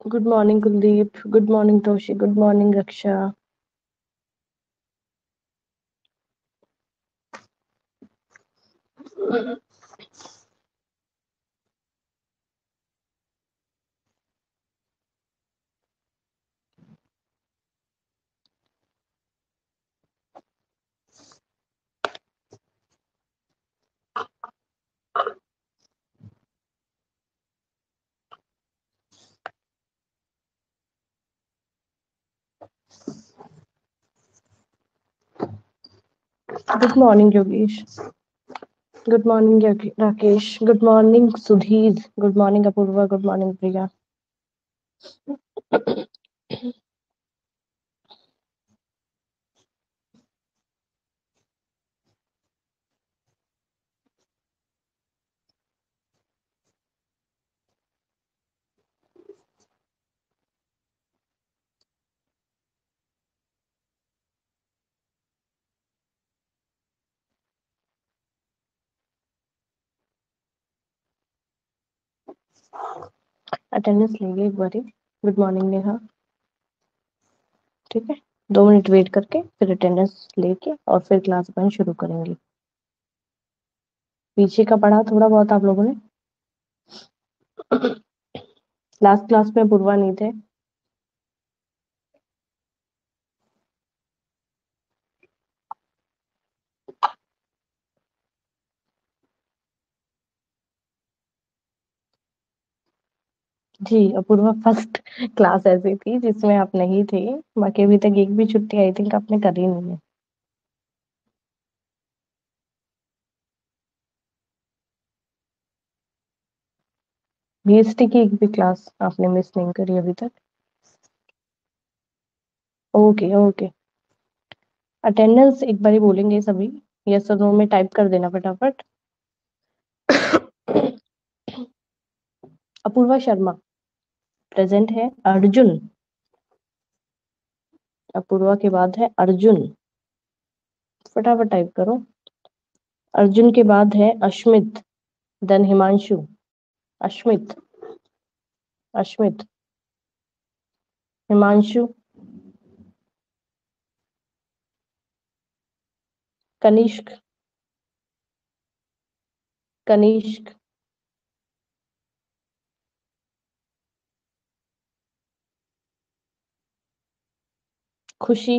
Good morning, Kuldeep. Good morning, Toshi. Good morning, Raksha. Good morning, Yogesh. Good morning, Rakesh. Good morning, Sudhir. Good morning, Apurva. Good morning, Priya. Attendance लेंगे एक बारी. Good morning Neha. ठीक है, 2 minute wait करके फिर attendance लेके और फिर क्लास अपन शुरू करेंगे. पीछे का पढ़ा थोड़ा बहुत आप लोगों ने. लास्ट क्लास में अपूर्वा नहीं थे. जी, अपूर्वा फर्स्ट क्लास ऐसी थी जिसमें आप नहीं थे. बाकी अभी तक एक भी छुट्टी आई थिंक आपने करी नहीं है. बीएसटी की एक भी क्लास आपने मिस नहीं करी अभी तक. Okay okay. अटेंडेंस एक बार ही बोलेंगे सभी. यस और नो में टाइप कर देना फटाफट. अपूर्वा शर्मा प्रेजेंट है. अर्जुन. अपूर्वा के बाद है अर्जुन. फटाफट टाइप करो. अर्जुन के बाद है अश्मित. देन हिमांशु. अश्मित. अश्मित. हिमांशु. कनिष्क. कनिष्क. खुशी.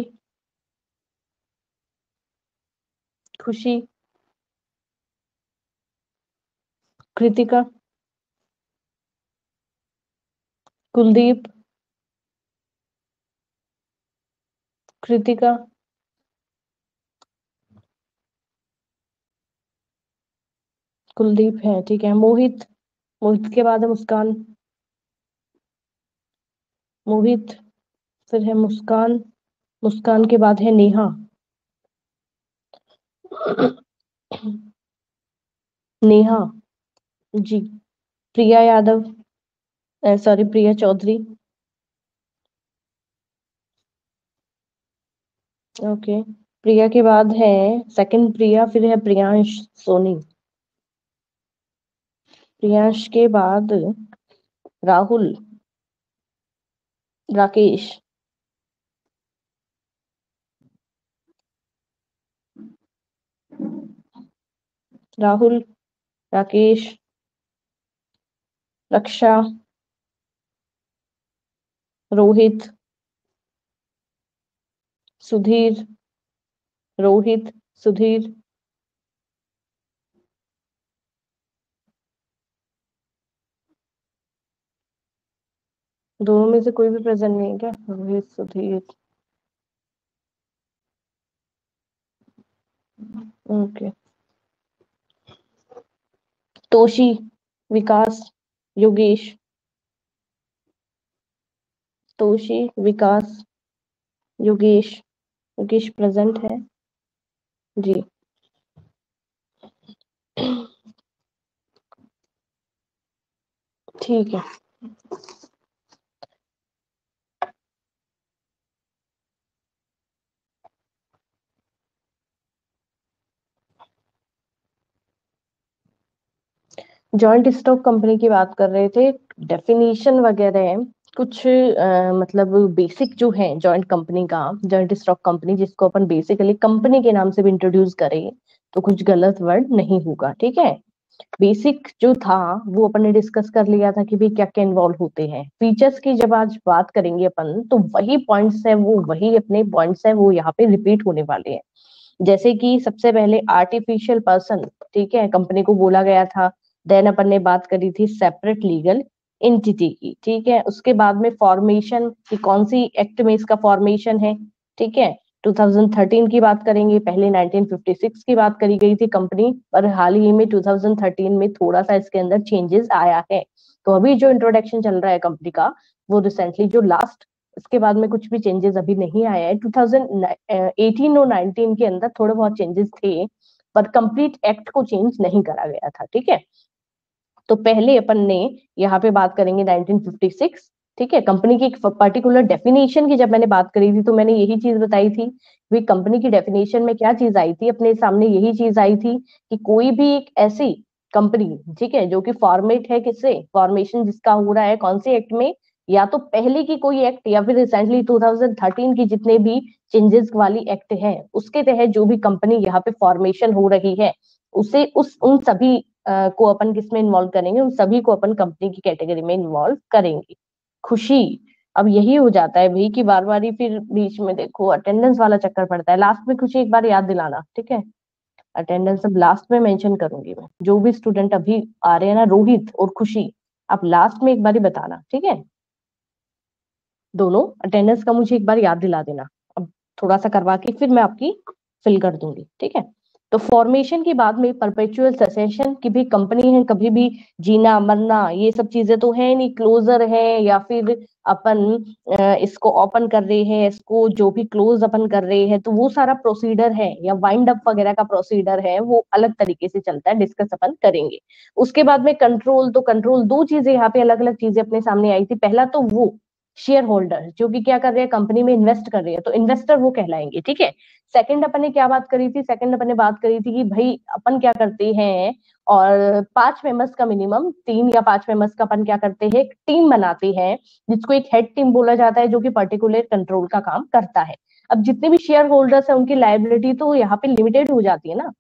खुशी. कृतिका. कुलदीप. कृतिका. कुलदीप है. ठीक है. मोहित. मोहित के बाद है मुस्कान. मोहित. फिर है मुस्कान. मुस्कान के बाद है नेहा. नेहा. जी. प्रिया यादव. सॉरी, प्रिया चौधरी. ओके. प्रिया के बाद है सेकंड प्रिया, फिर है प्रियांश सोनी. प्रियांश के बाद राहुल. राकेश. राहुल. राकेश. रक्षा. रोहित. सुधीर. रोहित. सुधीर. दोनों में से कोई भी प्रेजेंट नहीं है क्या? रोहित, सुधीर. ओके. तोशी. विकास. योगेश. तोशी. विकास. योगेश. योगेश प्रेजेंट है. जी. ठीक है. जॉइंट स्टॉक कंपनी की बात कर रहे थे. डेफिनेशन वगैरह है. कुछ मतलब बेसिक जो है जॉइंट कंपनी का, जॉइंट स्टॉक कंपनी जिसको अपन बेसिकली कंपनी के नाम से भी इंट्रोड्यूस करें तो कुछ गलत वर्ड नहीं होगा, ठीक है। बेसिक जो था वो अपन ने डिस्कस कर लिया था कि भाई क्या क्या इन्वॉल्व होते हैं। फीचर्स की जब आज बात करेंगे अपन तो वही पॉइंट्स है, वो वही अपने पॉइंट्स है, वो यहाँ पे रिपीट होने वाले हैं। जैसे कि सबसे पहले आर्टिफिशियल पर्सन, ठीक है, कंपनी को बोला गया था। देन अपन ने बात करी थी सेपरेट लीगल एंटिटी की, ठीक है। उसके बाद में फॉर्मेशन की, कौन सी एक्ट में इसका फॉर्मेशन है, ठीक है। 2013 की बात करेंगे, पहले 1956 की बात करी गई थी कंपनी, पर हाल ही में 2013 में थोड़ा सा इसके अंदर चेंजेस आया है। तो अभी जो इंट्रोडक्शन चल रहा है कंपनी का वो रिसेंटली जो लास्ट, इसके बाद में कुछ भी चेंजेस अभी नहीं आया है। 2018 और 19 के अंदर थोड़े बहुत चेंजेस थे, पर कंप्लीट एक्ट को चेंज नहीं करा गया था, ठीक है। तो पहले अपन ने यहाँ पे बात करेंगे 1956, ठीक है। कंपनी की एक पर्टिकुलर डेफिनेशन की जब मैंने बात करी थी तो मैंने यही चीज बताई थी, भी कंपनी की डेफिनेशन में क्या चीज आई थी अपने सामने, यही चीज आई थी कि कोई भी एक ऐसी कंपनी, ठीक है, जो कि फॉर्मेट है, किससे फॉर्मेशन जिसका हो रहा है, कौन से एक्ट में, या तो पहले की कोई एक्ट या फिर रिसेंटली 2013 की जितने भी चेंजेस वाली एक्ट है उसके तहत जो भी कंपनी यहाँ पे फॉर्मेशन हो रही है उसे उन सभी को अपन किसमें इन्वॉल्व करेंगे, उन सभी को अपन कंपनी की कैटेगरी में इन्वॉल्व करेंगे। खुशी, अब यही हो जाता है भाई कि बार बार ही फिर बीच में देखो अटेंडेंस वाला चक्कर पड़ता है। लास्ट में खुशी एक बार याद दिलाना, ठीक है। अटेंडेंस अब लास्ट में मेंशन करूंगी मैं, जो भी स्टूडेंट अभी आ रहे हैं ना, रोहित और खुशी, आप लास्ट में एक बार ही बताना, ठीक है। दोनों अटेंडेंस का मुझे एक बार याद दिला देना, अब थोड़ा सा करवा के फिर मैं आपकी फिल कर दूंगी, ठीक है। तो फॉर्मेशन की बाद में परपेचुअल ससेशन की भी कंपनी है, कभी भी जीना मरना ये सब चीजें तो है नहीं, क्लोजर है या फिर अपन इसको ओपन कर रहे हैं, इसको जो भी क्लोज अपन कर रहे हैं तो वो सारा प्रोसीडर है, या वाइंड अप वगैरह का प्रोसीडर है, वो अलग तरीके से चलता है, डिस्कस अपन करेंगे। उसके बाद में कंट्रोल, तो कंट्रोल दो चीजें यहाँ पे अलग अलग चीजें अपने सामने आई थी। पहला तो वो शेयर होल्डर जो कि क्या कर रहे हैं, कंपनी में इन्वेस्ट कर रहे हैं, तो इन्वेस्टर वो कहलाएंगे, ठीक है। सेकंड अपन ने क्या बात करी थी, सेकंड अपन ने बात करी थी कि भाई अपन क्या करते हैं, और 5 मेंबर्स का मिनिमम, 3 या 5 मेंबर्स का अपन क्या करते हैं, एक टीम बनाते हैं जिसको एक हेड टीम बोला जाता है, जो कि पर्टिकुलर कंट्रोल का काम करता है। अब जितने भी शेयर होल्डर्स है उनकी लाइबिलिटी तो यहाँ पे लिमिटेड हो जाती है ना,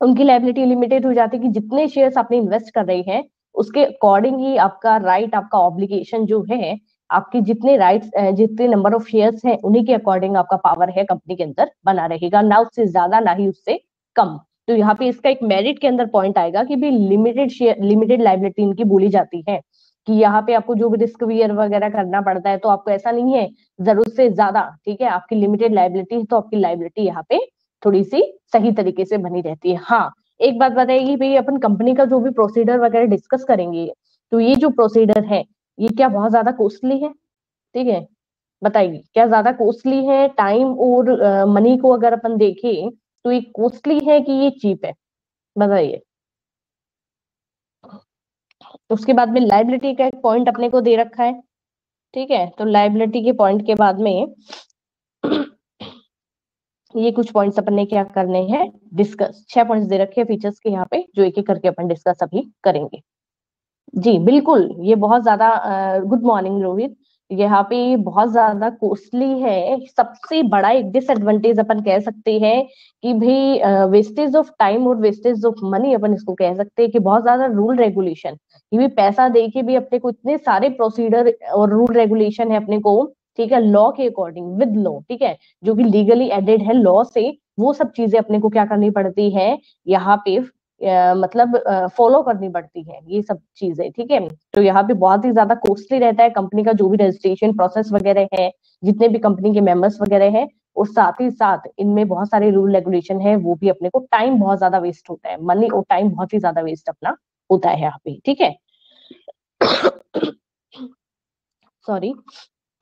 उनकी लाइबिलिटी लिमिटेड हो जाती है कि जितने शेयर्स आपने इन्वेस्ट कर रहे हैं उसके अकॉर्डिंग ही आपका राइट, आपका ऑब्लिगेशन जो है, आपके जितने राइट्स, जितने नंबर ऑफ शेयर्स हैं उन्हीं के अकॉर्डिंग आपका पावर है कंपनी के अंदर बना रहेगा, ना उससे ज्यादा ना ही उससे कम। तो यहाँ पे इसका एक मेरिट के अंदर पॉइंट आएगा कि भी लिमिटेड शेयर, लिमिटेड लाइबिलिटी इनकी बोली जाती है, कि यहाँ पे आपको जो भी रिस्क वियर वगैरह करना पड़ता है तो आपको ऐसा नहीं है जरूरत से ज्यादा, ठीक है। आपकी लिमिटेड लाइबिलिटी है तो आपकी लाइबिलिटी यहाँ पे थोड़ी सी सही तरीके से बनी रहती है। हाँ, एक बात बताइए भाई, अपन कंपनी का जो भी प्रोसीडर वगैरह डिस्कस करेंगे तो ये जो प्रोसीडर है ये क्या बहुत ज्यादा कॉस्टली है, ठीक है। बताइए क्या ज्यादा कॉस्टली है, टाइम और मनी को अगर अपन देखें तो ये कॉस्टली है कि ये चीप है, बताइए। उसके बाद में लाइबिलिटी का एक पॉइंट अपने को दे रखा है, ठीक है। तो लाइबिलिटी के पॉइंट के बाद में ये कुछ पॉइंट्स अपन ने क्या करने हैं, डिस्कस। 6 पॉइंट्स दे रखे हैं फीचर्स के यहाँ पे, जो एक एक करके अपन डिस्कस अभी करेंगे। जी बिल्कुल, ये बहुत ज्यादा, गुड मॉर्निंग रोहित, यहाँ पे बहुत ज्यादा कॉस्टली है। सबसे बड़ा एक डिसएडवांटेज अपन कह सकते हैं कि भाई वेस्टेज ऑफ टाइम और वेस्टेज ऑफ मनी अपन इसको कह सकते हैं, कि बहुत ज्यादा रूल रेगुलेशन, ये भी पैसा दे के भी अपने को इतने सारे प्रोसीडर और रूल रेगुलेशन है अपने को, ठीक है, लॉ के अकॉर्डिंग, विद लॉ, ठीक है, जो कि लीगली एडेड है लॉ से, वो सब चीजें अपने को क्या करनी पड़ती है यहाँ पे, मतलब फॉलो करनी पड़ती है ये सब चीजें, ठीक है। तो यहाँ पे बहुत ही ज्यादा कॉस्टली रहता है कंपनी का जो भी रजिस्ट्रेशन प्रोसेस वगैरह है, जितने भी कंपनी के मेंबर्स वगैरह है, और साथ ही साथ इनमें बहुत सारे रूल रेगुलेशन है, वो भी अपने को टाइम बहुत ज्यादा वेस्ट होता है, मनी और टाइम बहुत ही ज्यादा वेस्ट अपना होता है यहाँ पे, ठीक है। सॉरी।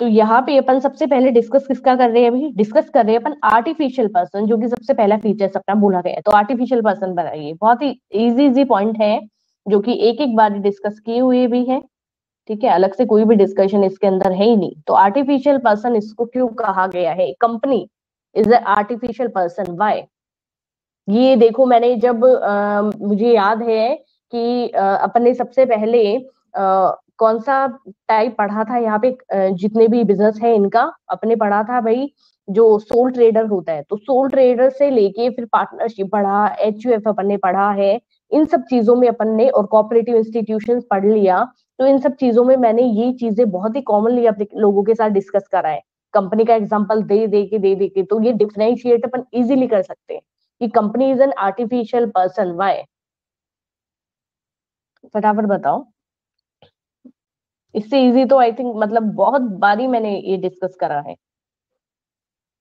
तो यहाँ पे अपन सबसे पहले डिस्कस किसका कर रहे हैं, अभी डिस्कस कर रहे हैं अपन आर्टिफिशियल पर्सन, जो कि सबसे पहला फीचर्स अपना बोला गया है। तो आर्टिफिशियल पर्सन बनाइए, बहुत ही इजी इजी पॉइंट है जो कि एक एक बार डिस्कस किए हुए भी है, ठीक है, अलग से कोई भी डिस्कशन इसके अंदर है ही नहीं। तो आर्टिफिशियल पर्सन इसको क्यों कहा गया है, company is a artificial person, why. ये देखो मैंने जब मुझे याद है कि अपन ने सबसे पहले कौन सा टाइप पढ़ा था यहाँ पे, जितने भी बिजनेस है इनका अपने पढ़ा था भाई, जो सोल ट्रेडर होता है, तो सोल ट्रेडर से लेके फिर पार्टनरशिप पढ़ा, एचयूएफ अपन ने पढ़ा है, इन सब चीजों में अपन ने, और कोऑपरेटिव इंस्टीट्यूशन पढ़ लिया। तो इन सब चीजों में मैंने ये चीजें बहुत ही कॉमनली अपने लोगों के साथ डिस्कस करा है, कंपनी का एग्जांपल दे दे के, तो ये डिफरेंशिएट अपन इजीली कर सकते हैं कि company is an artificial person. Why? फटाफट बताओ। इससे इजी तो आई थिंक मतलब बहुत बारी मैंने ये डिस्कस करा है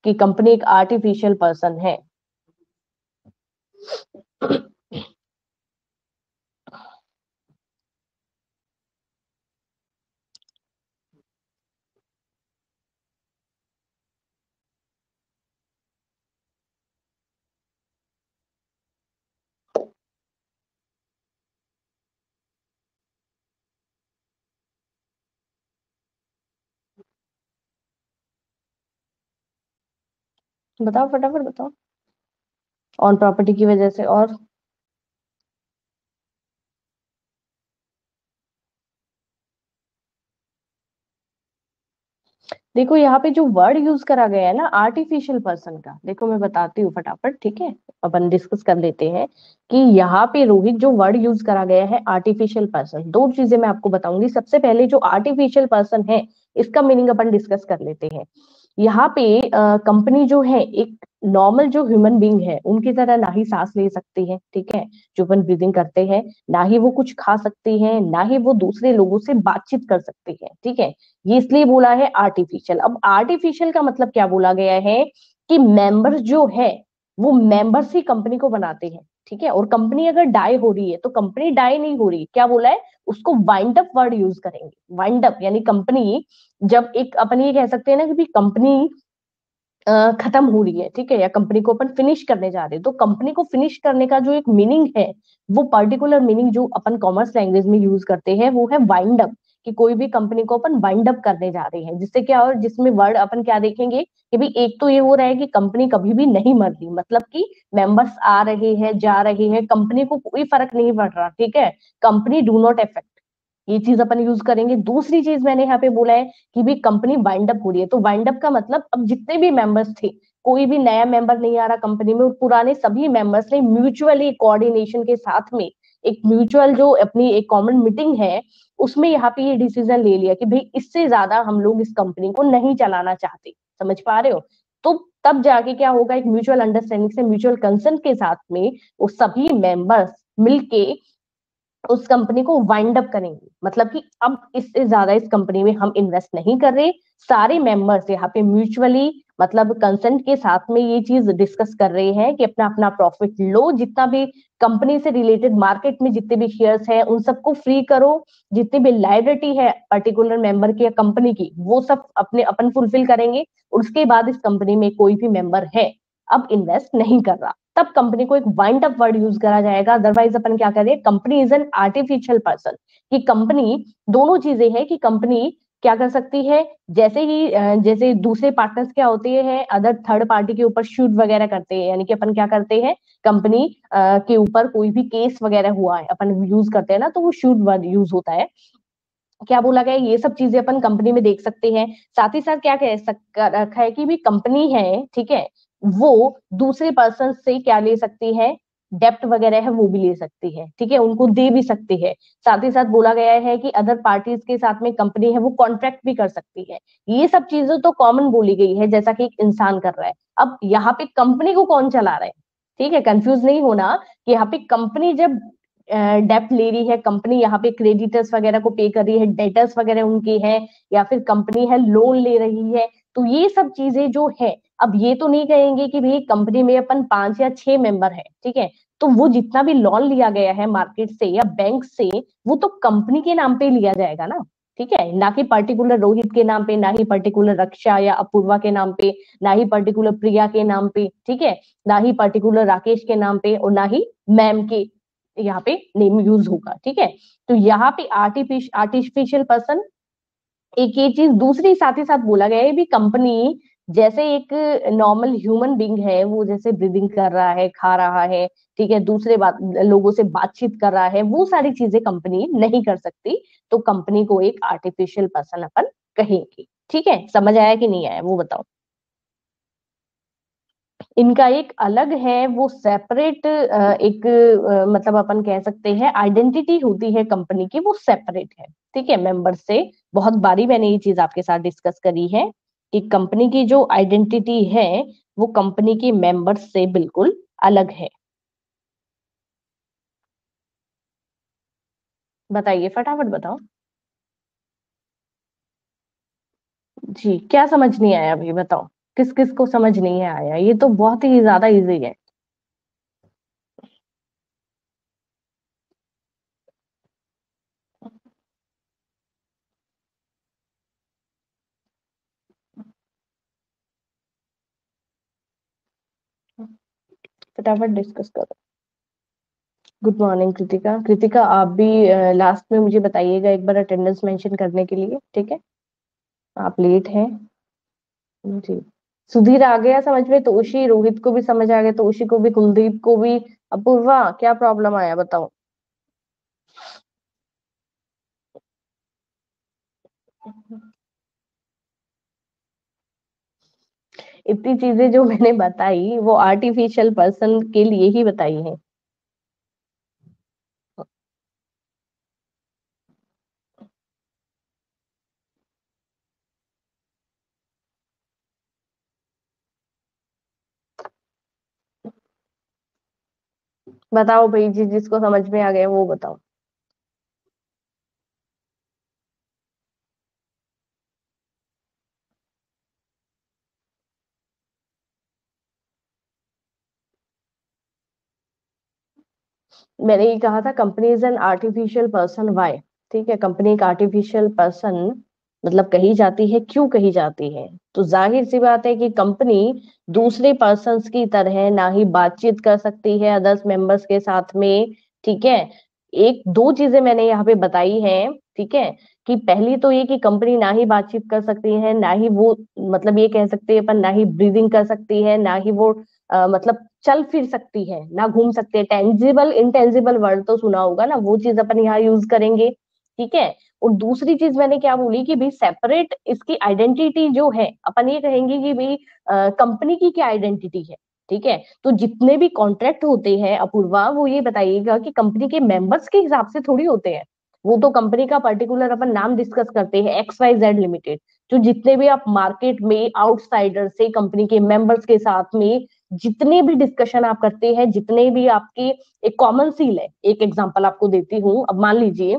कि कंपनी एक आर्टिफिशियल पर्सन है। बताओ फटाफट बताओ। ऑन प्रॉपर्टी की वजह से और देखो यहाँ पे जो वर्ड यूज करा गया है ना आर्टिफिशियल पर्सन का, देखो मैं बताती हूँ फटाफट, ठीक है, अपन डिस्कस कर लेते हैं कि यहाँ पे रोहित जो वर्ड यूज करा गया है आर्टिफिशियल पर्सन, दो चीजें मैं आपको बताऊंगी। सबसे पहले जो आर्टिफिशियल पर्सन है इसका मीनिंग अपन डिस्कस कर लेते हैं। यहाँ पे कंपनी जो है एक नॉर्मल जो ह्यूमन बींग है उनकी तरह ना ही सांस ले सकती है, ठीक है, जो अपन ब्रीदिंग करते हैं, ना ही वो कुछ खा सकती है, ना ही वो दूसरे लोगों से बातचीत कर सकती है, ठीक है। ये इसलिए बोला है आर्टिफिशियल। अब आर्टिफिशियल का मतलब क्या बोला गया है कि मेंबर्स जो है वो मेंबर्स ही कंपनी को बनाते हैं, ठीक है। और कंपनी अगर डाई हो रही है तो कंपनी डाई नहीं हो रही, क्या बोला है, उसको वाइंड अप वर्ड यूज करेंगे। वाइंड अप यानी कंपनी, जब एक अपन ये कह सकते हैं ना कि कंपनी खत्म हो रही है, ठीक है, या कंपनी को अपन फिनिश करने जा रहे हैं, तो कंपनी को फिनिश करने का जो एक मीनिंग है, वो पर्टिकुलर मीनिंग जो अपन कॉमर्स लैंग्वेज में यूज करते हैं वो है वाइंड अप, कि कोई भी कंपनी को अपन वाइंड अप करने जा रहे हैं। जिससे क्या, और जिसमें वर्ड अपन क्या देखेंगे कि भाई एक तो ये हो रहा है कि कंपनी कभी भी नहीं मर रही, मतलब कि मेंबर्स आ रहे हैं जा रहे हैं, कंपनी को कोई फर्क नहीं पड़ रहा, ठीक है, कंपनी डू नॉट इफेक्ट, ये चीज अपन यूज करेंगे। दूसरी चीज मैंने यहाँ पे बोला है कि भी कंपनी वाइंड अप हो रही है, तो वाइंड अप का मतलब अब जितने भी मेंबर्स थे, कोई भी नया मेंबर नहीं आ रहा कंपनी में, और पुराने सभी मेंबर्स ने म्यूचुअली कोऑर्डिनेशन के साथ में एक म्यूचुअल जो अपनी एक कॉमन मीटिंग है उसमें यहाँ पे ये डिसीजन ले लिया कि भाई इससे ज्यादा हम लोग इस कंपनी को नहीं चलाना चाहते। समझ पा रहे हो? तो तब जाके क्या होगा, एक म्यूचुअल अंडरस्टैंडिंग से, म्यूचुअल कंसेंट के साथ में वो सभी मेंबर्स मिलके उस कंपनी को वाइंड अप करेंगे, मतलब कि अब इससे ज्यादा इस कंपनी में हम इन्वेस्ट नहीं कर रहे। सारे मेंबर्स यहाँ पे म्यूचुअली मतलब कंसेंट के साथ में ये चीज डिस्कस कर रहे हैं कि अपना अपना प्रॉफिट लो, जितना भी कंपनी से रिलेटेड मार्केट में जितने भी शेयर्स हैं उन सबको फ्री करो, जितनी भी लायबिलिटी है पर्टिकुलर मेंबर की या कंपनी की वो सब अपने अपन फुलफिल करेंगे। उसके बाद इस कंपनी में कोई भी मेंबर है अब इन्वेस्ट नहीं कर रहा, तब कंपनी को एक वाइंड अप वर्ड यूज करा जाएगा। अदरवाइज अपन क्या करें, company is an artificial person, कि कंपनी दोनों चीजें हैं, कि कंपनी क्या कर सकती है, जैसे ही जैसे दूसरे पार्टनर्स क्या होते हैं अदर थर्ड पार्टी के ऊपर शूट वगैरह करते हैं, यानी कि अपन क्या करते हैं, कंपनी के ऊपर कोई भी केस वगैरह हुआ है अपन यूज करते हैं ना, तो वो शूट वर्ड यूज होता है। क्या बोला गया, ये सब चीजें अपन कंपनी में देख सकते हैं। साथ ही साथ क्या कह रखा है कि भी कंपनी है, ठीक है, वो दूसरे पर्सन से क्या ले सकती है, डेप्ट वगैरह है वो भी ले सकती है, ठीक है, उनको दे भी सकती है। साथ ही साथ बोला गया है कि अदर पार्टीज के साथ में कंपनी है वो कॉन्ट्रैक्ट भी कर सकती है। ये सब चीजें तो कॉमन बोली गई है, जैसा कि एक इंसान कर रहा है। अब यहाँ पे कंपनी को कौन चला रहा है, ठीक है, कंफ्यूज नहीं होना कि यहाँ पे कंपनी जब डेप्ट ले रही है, कंपनी यहाँ पे क्रेडिटर्स वगैरह को पे कर रही है, डेटर्स वगैरह उनके हैं, या फिर कंपनी है लोन ले रही है, तो ये सब चीजें जो है, अब ये तो नहीं कहेंगे कि भाई कंपनी में अपन 5 या 6 मेंबर है, ठीक है, तो वो जितना भी लोन लिया गया है मार्केट से या बैंक से, वो तो कंपनी के नाम पे लिया जाएगा ना, ठीक है, ना कि पर्टिकुलर रोहित के नाम पे, ना ही पर्टिकुलर रक्षा या अपूर्वा के नाम पे, ना ही पर्टिकुलर प्रिया के नाम पे, ठीक है, ना ही पर्टिकुलर राकेश के नाम पे, और ना ही मैम के यहाँ पे नेम यूज होगा, ठीक है। तो यहाँ पे आर्टिफिशियल पर्सन एक ये चीज, दूसरी साथ ही साथ बोला गया है भी कंपनी जैसे एक नॉर्मल ह्यूमन बींग है, वो जैसे ब्रीदिंग कर रहा है, खा रहा है, ठीक है, दूसरे लोगों से बातचीत कर रहा है, वो सारी चीजें कंपनी नहीं कर सकती, तो कंपनी को एक आर्टिफिशियल पर्सन अपन कहेंगे। ठीक है, समझ आया कि नहीं आया वो बताओ। इनका एक अलग है, वो सेपरेट एक मतलब अपन कह सकते हैं आइडेंटिटी होती है कंपनी की, वो सेपरेट है। ठीक है, मेंबर से बहुत बारी मैंने ये चीज आपके साथ डिस्कस करी है कि कंपनी की जो आइडेंटिटी है वो कंपनी के मेंबर्स से बिल्कुल अलग है। बताइए, फटाफट बताओ। जी, क्या समझ नहीं आया अभी बताओ, किस किस को समझ नहीं आया, ये तो बहुत ही ज्यादा इजी है। फटाफट डिस्कस करो। Good morning Kritika. कृतिका आप भी लास्ट में मुझे बताइएगा एक बार अटेंडेंस मेंशन करने के लिए, ठीक है? आप लेट हैं। जी। सुधीर आ गया समझ में, तो उसी रोहित को भी समझ आ गया, तो उसी को भी, कुलदीप को भी। अपूर्वा क्या प्रॉब्लम आया बताओ। इतनी चीजें जो मैंने बताई वो आर्टिफिशियल पर्सन के लिए ही बताई हैं। बताओ भाई जी, जिसको समझ में आ गया वो बताओ। मैंने ये कहा था company is an artificial person, why? ठीक है, कंपनी एक आर्टिफिशियल पर्सन मतलब कही जाती है, क्यों कही जाती है? तो जाहिर सी बात है कि कंपनी दूसरे पर्सन्स की तरह ना ही बातचीत कर सकती है अदर्स मेंबर्स के साथ में। ठीक है, एक दो चीजें मैंने यहाँ पे बताई हैं। ठीक है, कि पहली तो ये कि कंपनी ना ही बातचीत कर सकती है, ना ही वो मतलब ये कह सकते हैं अपन, ना ही ब्रीदिंग कर सकती है, ना ही वो मतलब चल फिर सकती है, ना घूम सकते हैं। टेंजिबल इंटेंजिबल वर्ड तो सुना होगा ना, वो चीज अपन यहाँ यूज करेंगे। ठीक है, और दूसरी चीज मैंने क्या बोली कि भाई सेपरेट इसकी आइडेंटिटी जो है, अपन ये कहेंगे कि भाई कंपनी की क्या आइडेंटिटी है। ठीक है, तो जितने भी कॉन्ट्रैक्ट होते हैं अपूर्वा, वो ये बताइएगा कि कंपनी के मेंबर्स के हिसाब से थोड़ी होते हैं। वो तो कंपनी का पर्टिकुलर अपन नाम डिस्कस करते हैं, XYZ लिमिटेड। जो जितने भी आप मार्केट में आउटसाइडर से कंपनी के मेंबर्स के साथ में जितने भी डिस्कशन आप करते हैं, जितने भी आपके, एक कॉमन सील है, एक एग्जांपल आपको देती हूँ। अब मान लीजिए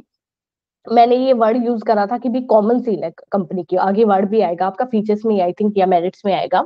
मैंने ये वर्ड यूज करा था कि भी कॉमन सील है कंपनी की, आगे वर्ड भी आएगा आपका फीचर्स में आई थिंक या मेरिट्स में आएगा।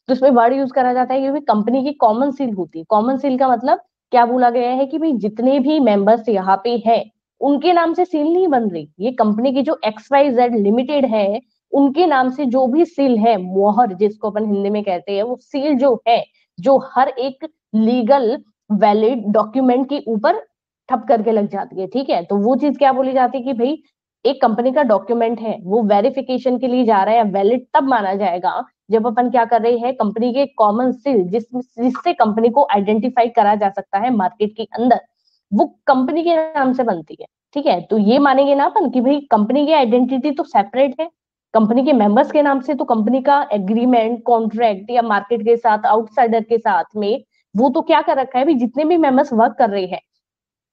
तो इसमें वर्ड यूज करा जाता है कि कंपनी की कॉमन सील होती है। कॉमन सील का मतलब क्या बोला गया है कि भाई जितने भी मेंबर्स यहाँ पे हैं उनके नाम से सील नहीं बन रही, ये कंपनी की जो XYZ लिमिटेड है उनके नाम से जो भी सील है, मोहर जिसको अपन हिंदी में कहते हैं, वो सील जो है, जो हर एक लीगल वैलिड डॉक्यूमेंट के ऊपर ठप करके लग जाती है। ठीक है, तो वो चीज क्या बोली जाती है कि भाई एक कंपनी का डॉक्यूमेंट है, वो वेरिफिकेशन के लिए जा रहा है, वैलिड तब माना जाएगा जब अपन क्या कर रहे हैं, कंपनी के कॉमन सील जिससे कंपनी को आइडेंटिफाई करा जा सकता है मार्केट के अंदर, वो कंपनी के नाम से बनती है। ठीक है, तो ये मानेंगे ना अपन कि भाई कंपनी की आइडेंटिटी तो सेपरेट है कंपनी के मेंबर्स के नाम से, तो कंपनी का एग्रीमेंट कॉन्ट्रैक्ट या मार्केट के साथ आउटसाइडर के साथ में वो तो क्या कर रखा है भाई, जितने भी मेंबर्स वर्क कर रहे हैं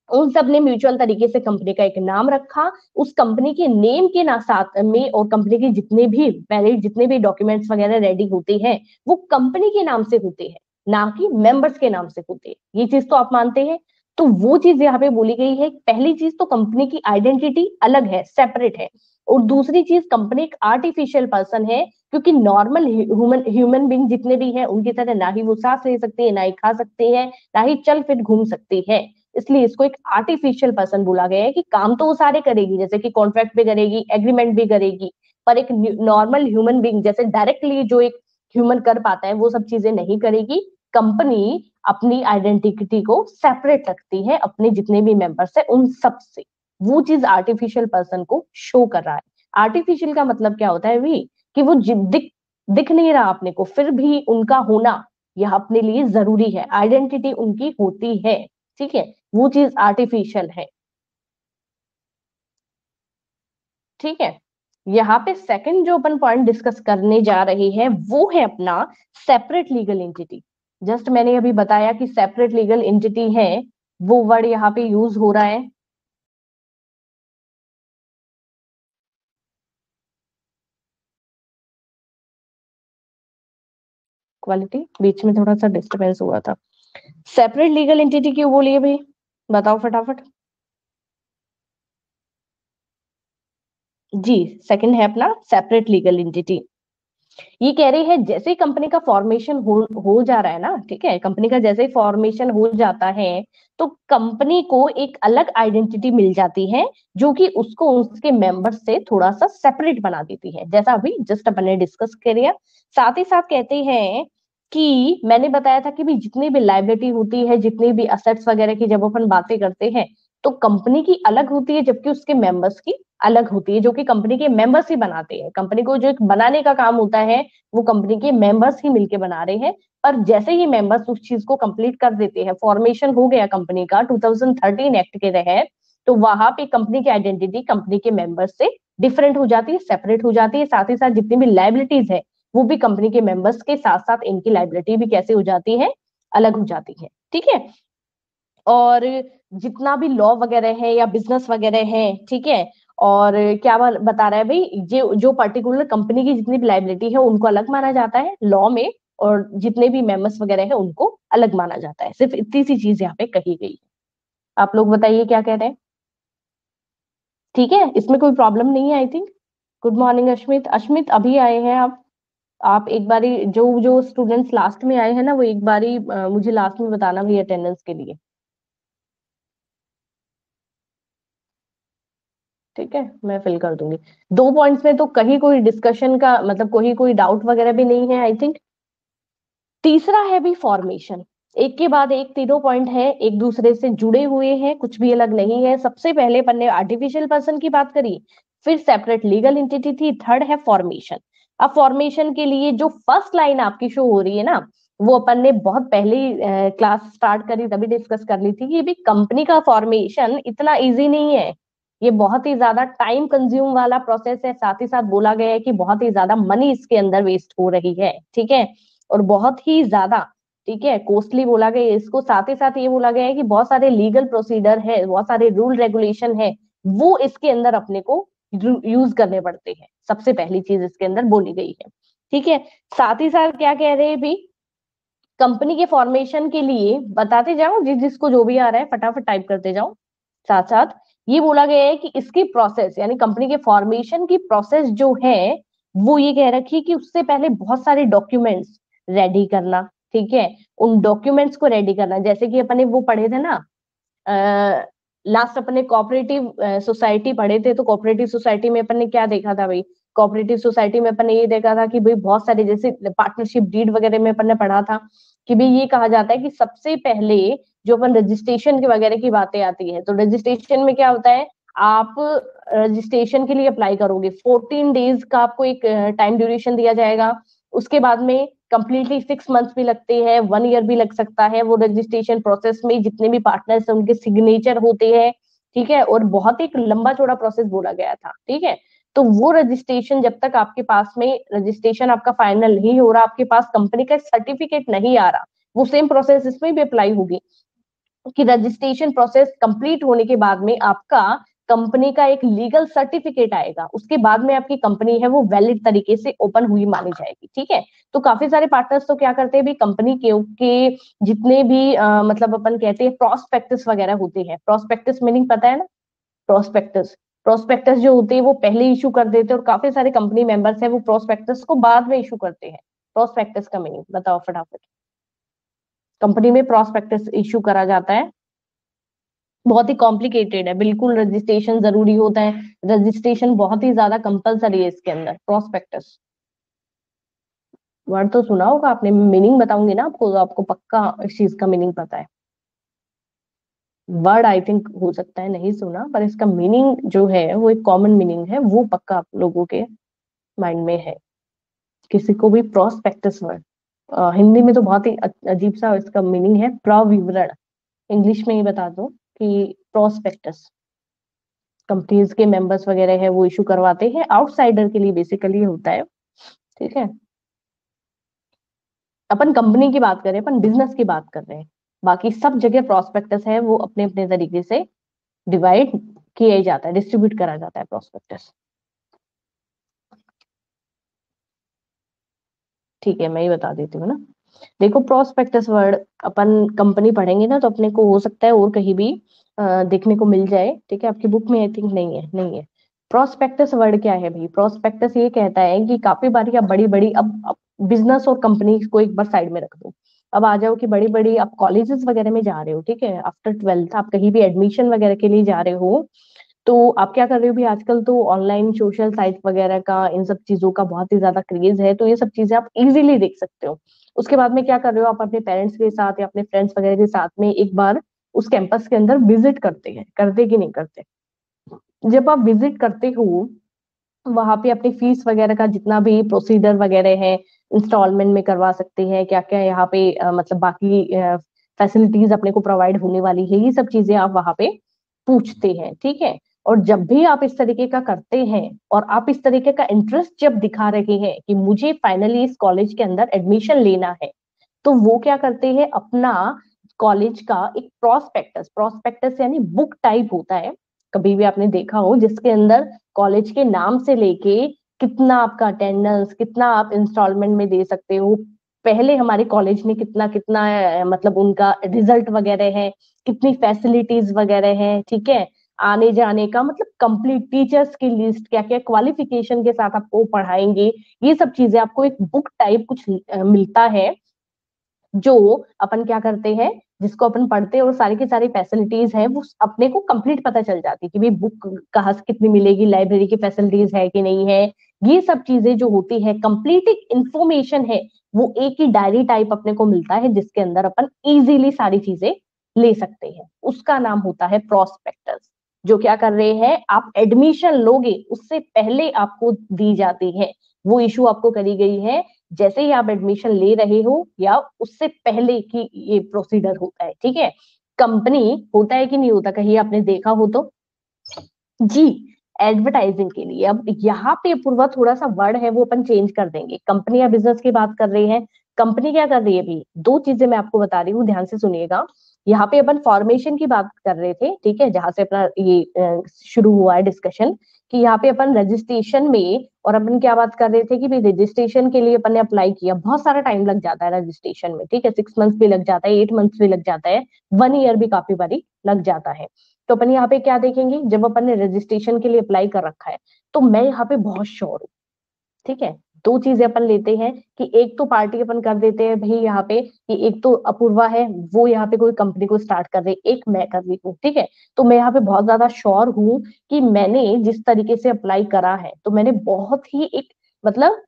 उन सब ने म्यूचुअल तरीके से कंपनी का एक नाम रखा। उस कंपनी के नेम के ना साथ में, और कंपनी के जितने भी वैलिड जितने भी डॉक्यूमेंट्स वगैरह रेडी होते हैं वो कंपनी के नाम से होते हैं, ना कि मेंबर्स के नाम से होते हैं। ये चीज तो आप मानते हैं। तो वो चीज यहाँ पे बोली गई है, पहली चीज तो कंपनी की आइडेंटिटी अलग है, सेपरेट है। और दूसरी चीज कंपनी एक आर्टिफिशियल पर्सन है, क्योंकि नॉर्मल ह्यूमन ह्यूमन बींग जितने भी हैं उनकी तरह ना ही वो सांस ले सकती है, ना ही खा सकते हैं, ना ही चल फिर घूम सकती है। इसलिए इसको एक आर्टिफिशियल पर्सन बोला गया है कि काम तो वो सारे करेगी, जैसे कि कॉन्ट्रैक्ट भी करेगी, एग्रीमेंट भी करेगी, पर एक नॉर्मल ह्यूमन बींग जैसे डायरेक्टली जो एक ह्यूमन कर पाता है वो सब चीजें नहीं करेगी। कंपनी अपनी आइडेंटिटी को सेपरेट रखती है अपने जितने भी मेंबर्स है उन सब से। वो चीज आर्टिफिशियल पर्सन को शो कर रहा है। आर्टिफिशियल का मतलब क्या होता है भी कि वो दिख दिख नहीं रहा अपने को, फिर भी उनका होना यह अपने लिए जरूरी है, आइडेंटिटी उनकी होती है, ठीक है, वो चीज आर्टिफिशियल है, ठीक है। यहाँ पे सेकंड जो अपन पॉइंट डिस्कस करने जा रहे हैं वो है अपना सेपरेट लीगल एंटिटी। जस्ट मैंने अभी बताया कि सेपरेट लीगल एंटिटी है, वो वर्ड यहाँ पे यूज हो रहा है। क्वालिटी बीच में थोड़ा सा डिस्टरबेंस हुआ था। सेपरेट लीगल एंटिटी क्यों बोलिए भाई, बताओ फटाफट। जी, सेकंड है अपना सेपरेट लीगल एंटिटी। ये कह रही है जैसे ही कंपनी का फॉर्मेशन हो जा रहा है ना, ठीक है, कंपनी का जैसे ही फॉर्मेशन हो जाता है तो कंपनी को एक अलग आइडेंटिटी मिल जाती है जो कि उसको उसके मेंबर्स से थोड़ा सा सेपरेट बना देती है, जैसा अभी जस्ट अपन ने डिस्कस किया। साथ ही साथ कहते हैं कि मैंने बताया था कि भी जितनी भी लाइबिलिटी होती है, जितनी भी असेट्स वगैरह की जब अपन बातें करते हैं तो कंपनी की अलग होती है जबकि उसके मेंबर्स की अलग होती है, जो कि कंपनी के मेंबर्स ही बनाते हैं। कंपनी को जो एक बनाने का काम होता है वो कंपनी के मेंबर्स ही मिलके बना रहे हैं। पर जैसे ही मेंबर्स उस चीज को कंप्लीट कर देते हैं, फॉर्मेशन हो गया कंपनी का 2013 एक्ट के तहत, तो वहां पे कंपनी की आइडेंटिटी कंपनी के मेंबर्स से डिफरेंट हो जाती है, सेपरेट हो जाती है। साथ ही साथ जितनी भी लाइबिलिटीज है वो भी कंपनी के मेंबर्स के साथ साथ इनकी लाइबिलिटी भी कैसे हो जाती है, अलग हो जाती है, ठीक है। और जितना भी लॉ वगैरह है या बिजनेस वगैरह है, ठीक है, और क्या बता रहा है भाई, जो जो पर्टिकुलर कंपनी की जितनी भी लाइबिलिटी है उनको अलग माना जाता है लॉ में, और जितने भी मेंबर्स वगैरह है उनको अलग माना जाता है। सिर्फ इतनी सी चीज यहाँ पे कही गई है। आप लोग बताइए क्या कह रहे हैं। ठीक है, इसमें कोई प्रॉब्लम नहीं है I think. Good morning Ashmit, Ashmit अभी आए हैं आप एक बारी जो जो स्टूडेंट्स लास्ट में आए हैं ना वो एक बारी मुझे लास्ट में बताना भी अटेंडेंस के लिए, ठीक है, मैं फिल कर दूंगी। दो पॉइंट्स में तो कहीं कोई डिस्कशन का मतलब कोई कोई डाउट वगैरह भी नहीं है आई थिंक। तीसरा है भी फॉर्मेशन, एक के बाद एक तीनों पॉइंट है, एक दूसरे से जुड़े हुए हैं, कुछ भी अलग नहीं है। सबसे पहले अपन ने आर्टिफिशियल पर्सन की बात करी, फिर सेपरेट लीगल एंटिटी थी, थर्ड है फॉर्मेशन। अब फॉर्मेशन के लिए जो फर्स्ट लाइन आपकी शो हो रही है ना, वो अपन ने बहुत पहले क्लास स्टार्ट करी तभी डिस्कस कर ली थी कि भी कंपनी का फॉर्मेशन इतना इजी नहीं है, ये बहुत ही ज्यादा टाइम कंज्यूम वाला प्रोसेस है। साथ ही साथ बोला गया है कि बहुत ही ज्यादा मनी इसके अंदर वेस्ट हो रही है, ठीक है, और बहुत ही ज्यादा, ठीक है, कॉस्टली बोला गया है इसको। साथ ही साथ ये बोला गया है कि बहुत सारे लीगल प्रोसीडर है, बहुत सारे रूल रेगुलेशन है, वो इसके अंदर अपने को यूज करने पड़ते हैं। सबसे पहली चीज इसके अंदर बोली गई है, ठीक है। साथ ही साथ क्या कह रहे हैं भी, कंपनी के फॉर्मेशन के लिए बताते जाओ, जिसको जो भी आ रहा है फटाफट टाइप करते जाओ। साथ साथ ये बोला गया है कि इसकी प्रोसेस यानी कंपनी के फॉर्मेशन की प्रोसेस जो है वो ये कह रखी है कि उससे पहले बहुत सारे डॉक्यूमेंट्स रेडी करना, ठीक है, उन डॉक्यूमेंट्स को रेडी करना। जैसे कि अपने वो पढ़े थे ना, लास्ट अपने कोऑपरेटिव सोसाइटी पढ़े थे, तो कोऑपरेटिव सोसाइटी में अपन ने क्या देखा था भाई, कोऑपरेटिव सोसाइटी में अपन ने ये देखा था कि भाई बहुत सारे जैसे पार्टनरशिप डीड वगैरह में अपन ने पढ़ा था कि भाई ये कहा जाता है कि सबसे पहले जो अपन रजिस्ट्रेशन के वगैरह की बातें आती है, तो रजिस्ट्रेशन में क्या होता है, आप रजिस्ट्रेशन के लिए अप्लाई करोगे, 14 डेज का आपको एक टाइम ड्यूरेशन दिया जाएगा। उसके बाद में कंप्लीटली 6 मंथ्स भी लगते हैं, 1 ईयर भी लग सकता है। वो रजिस्ट्रेशन प्रोसेस में जितने भी पार्टनर्स हैं उनके सिग्नेचर होते हैं, ठीक है, और बहुत एक लंबा चौड़ा प्रोसेस बोला गया था, ठीक है। तो वो रजिस्ट्रेशन जब तक आपके पास में रजिस्ट्रेशन आपका फाइनल नहीं हो रहा, आपके पास कंपनी का सर्टिफिकेट नहीं आ रहा, वो सेम प्रोसेस इसमें भी अप्लाई होगी कि रजिस्ट्रेशन प्रोसेस कंप्लीट होने के बाद में आपका कंपनी का एक लीगल सर्टिफिकेट आएगा, उसके बाद में आपकी कंपनी है वो वैलिड तरीके से ओपन हुई मानी जाएगी, ठीक है। तो काफी सारे पार्टनर्स तो क्या करते हैं भी, कंपनी के जितने भी मतलब अपन कहते हैं प्रोस्पेक्टस वगैरह होते हैं, प्रोस्पेक्टस मीनिंग पता है ना, प्रोस्पेक्टस, प्रोस्पेक्टस जो होते हैं वो पहले इशू कर देते हैं, और काफी सारे कंपनी मेंबर्स है वो प्रोस्पेक्टस को बाद में इशू करते हैं। प्रोस्पेक्टस का मीनिंग बताओ फटाफट। कंपनी में प्रोस्पेक्टस इशू करा जाता है, बहुत ही कॉम्प्लिकेटेड है, बिल्कुल रजिस्ट्रेशन जरूरी होता है, रजिस्ट्रेशन बहुत ही ज्यादा कंपलसरी है इसके अंदर। प्रोस्पेक्टस वर्ड तो सुना होगा आपने, मीनिंग बताऊंगी ना आपको, तो आपको पक्का इस चीज का मीनिंग पता है। वर्ड आई थिंक हो सकता है नहीं सुना, पर इसका मीनिंग जो है वो एक कॉमन मीनिंग है, वो पक्का आप लोगों के माइंड में है। किसी को भी प्रोस्पेक्टस वर्ड हिंदी में तो बहुत ही अजीब सा इसका मीनिंग है, प्रविवरण। इंग्लिश में ये बता दो कि प्रोस्पेक्टस कंपनीज के मेंबर्स वगैरह है वो इशू करवाते हैं, आउटसाइडर के लिए बेसिकली होता है। ठीक है, अपन कंपनी की बात करें, अपन बिजनेस की बात कर रहे हैं, बाकी सब जगह प्रोस्पेक्टस है वो अपने अपने तरीके से डिवाइड किया ही जाता है, डिस्ट्रीब्यूट करा जाता है प्रोस्पेक्टस। ठीक है, मैं ही बता देती हूँ ना। देखो, प्रोस्पेक्टस वर्ड अपन कंपनी पढ़ेंगे ना तो अपने को हो सकता है और कहीं भी देखने को मिल जाए। ठीक है, आपकी बुक में आई थिंक नहीं है, नहीं है। प्रोस्पेक्टस वर्ड क्या है भाई? प्रोस्पेक्टस ये कहता है कि काफी बारी आप बड़ी बड़ी, अब बिजनेस और कंपनी को एक बार साइड में रख दो, अब आ जाओ कि बड़ी बड़ी आप कॉलेजेस वगैरह में जा रहे हो, ठीक है, आफ्टर ट्वेल्थ आप कहीं भी एडमिशन वगैरह के लिए जा रहे हो, तो आप क्या कर रहे हो भी? आजकल तो ऑनलाइन सोशल साइट वगैरह का, इन सब चीजों का बहुत ही ज्यादा क्रेज है, तो ये सब चीजें आप इजीली देख सकते हो। उसके बाद में क्या कर रहे हो, आप अपने पेरेंट्स के साथ या अपने फ्रेंड्स वगैरह के साथ में एक बार उस कैंपस के अंदर विजिट करते हैं, करते कि नहीं करते? जब आप विजिट करते हो, वहां पे अपनी फीस वगैरह का जितना भी प्रोसीजर वगैरह है, इंस्टॉलमेंट में करवा सकते हैं, क्या क्या यहाँ पे मतलब बाकी फैसिलिटीज अपने को प्रोवाइड होने वाली है, ये सब चीजें आप वहां पे पूछते हैं। ठीक है, और जब भी आप इस तरीके का करते हैं और आप इस तरीके का इंटरेस्ट जब दिखा रहे हैं कि मुझे फाइनली इस कॉलेज के अंदर एडमिशन लेना है, तो वो क्या करते हैं, अपना कॉलेज का एक प्रोस्पेक्टस, प्रोस्पेक्टस यानी बुक टाइप होता है, कभी भी आपने देखा हो, जिसके अंदर कॉलेज के नाम से लेके कितना आपका अटेंडेंस, कितना आप इंस्टॉलमेंट में दे सकते हो, पहले हमारे कॉलेज ने कितना कितना मतलब उनका रिजल्ट वगैरह है, कितनी फैसिलिटीज वगैरह है, ठीक है, आने जाने का मतलब कंप्लीट टीचर्स की लिस्ट, क्या क्या क्वालिफिकेशन के साथ आपको पढ़ाएंगे, ये सब चीजें आपको एक बुक टाइप कुछ मिलता है, जो अपन क्या करते हैं, जिसको अपन पढ़ते हैं और सारी की सारी फैसिलिटीज है वो अपने को कंप्लीट पता चल जाती है कि भाई बुक कहाँ से कितनी मिलेगी, लाइब्रेरी की फैसिलिटीज है कि नहीं है, ये सब चीजें जो होती है कंप्लीट एक इंफॉर्मेशन है, वो एक ही डायरी टाइप अपने को मिलता है, जिसके अंदर अपन इजीली सारी चीजें ले सकते हैं, उसका नाम होता है प्रोस्पेक्टस। जो क्या कर रहे हैं, आप एडमिशन लोगे उससे पहले आपको दी जाती है, वो इशू आपको करी गई है जैसे ही आप एडमिशन ले रहे हो या उससे पहले की ये प्रोसीजर होता है। ठीक है, कंपनी होता है कि नहीं होता, कहीं आपने देखा हो तो? जी, एडवर्टाइजिंग के लिए। अब यहाँ पे पूर्वा थोड़ा सा वर्ड है वो अपन चेंज कर देंगे, कंपनी या बिजनेस की बात कर रहे हैं, कंपनी क्या कर रही है भी? दो चीजें मैं आपको बता रही हूँ, ध्यान से सुनिएगा। यहाँ पे अपन फॉर्मेशन की बात कर रहे थे, ठीक है, जहां से अपना ये शुरू हुआ है डिस्कशन, कि यहाँ पे अपन रजिस्ट्रेशन में, और अपन क्या बात कर रहे थे कि भाई रजिस्ट्रेशन के लिए अपन ने अप्लाई किया, बहुत सारा टाइम लग जाता है रजिस्ट्रेशन में, ठीक है, 6 मंथ्स भी लग जाता है, 8 मंथ्स भी लग जाता है, 1 ईयर भी काफी बारी लग जाता है। तो अपन यहाँ पे क्या देखेंगे, जब अपन ने रजिस्ट्रेशन के लिए अप्लाई कर रखा है, तो मैं यहाँ पे बहुत श्योर हूँ, ठीक है, दो चीजें अपन लेते हैं कि एक तो पार्टी अपन कर देते हैं भाई यहाँ पे, कि एक तो अपूर्वा है, वो यहाँ पे कोई कंपनी को स्टार्ट कर रही है, एक मैं कर रही हूँ, ठीक है, तो मैं यहाँ पे बहुत ज्यादा श्योर हूँ कि मैंने जिस तरीके से अप्लाई करा है, तो मैंने बहुत ही एक मतलब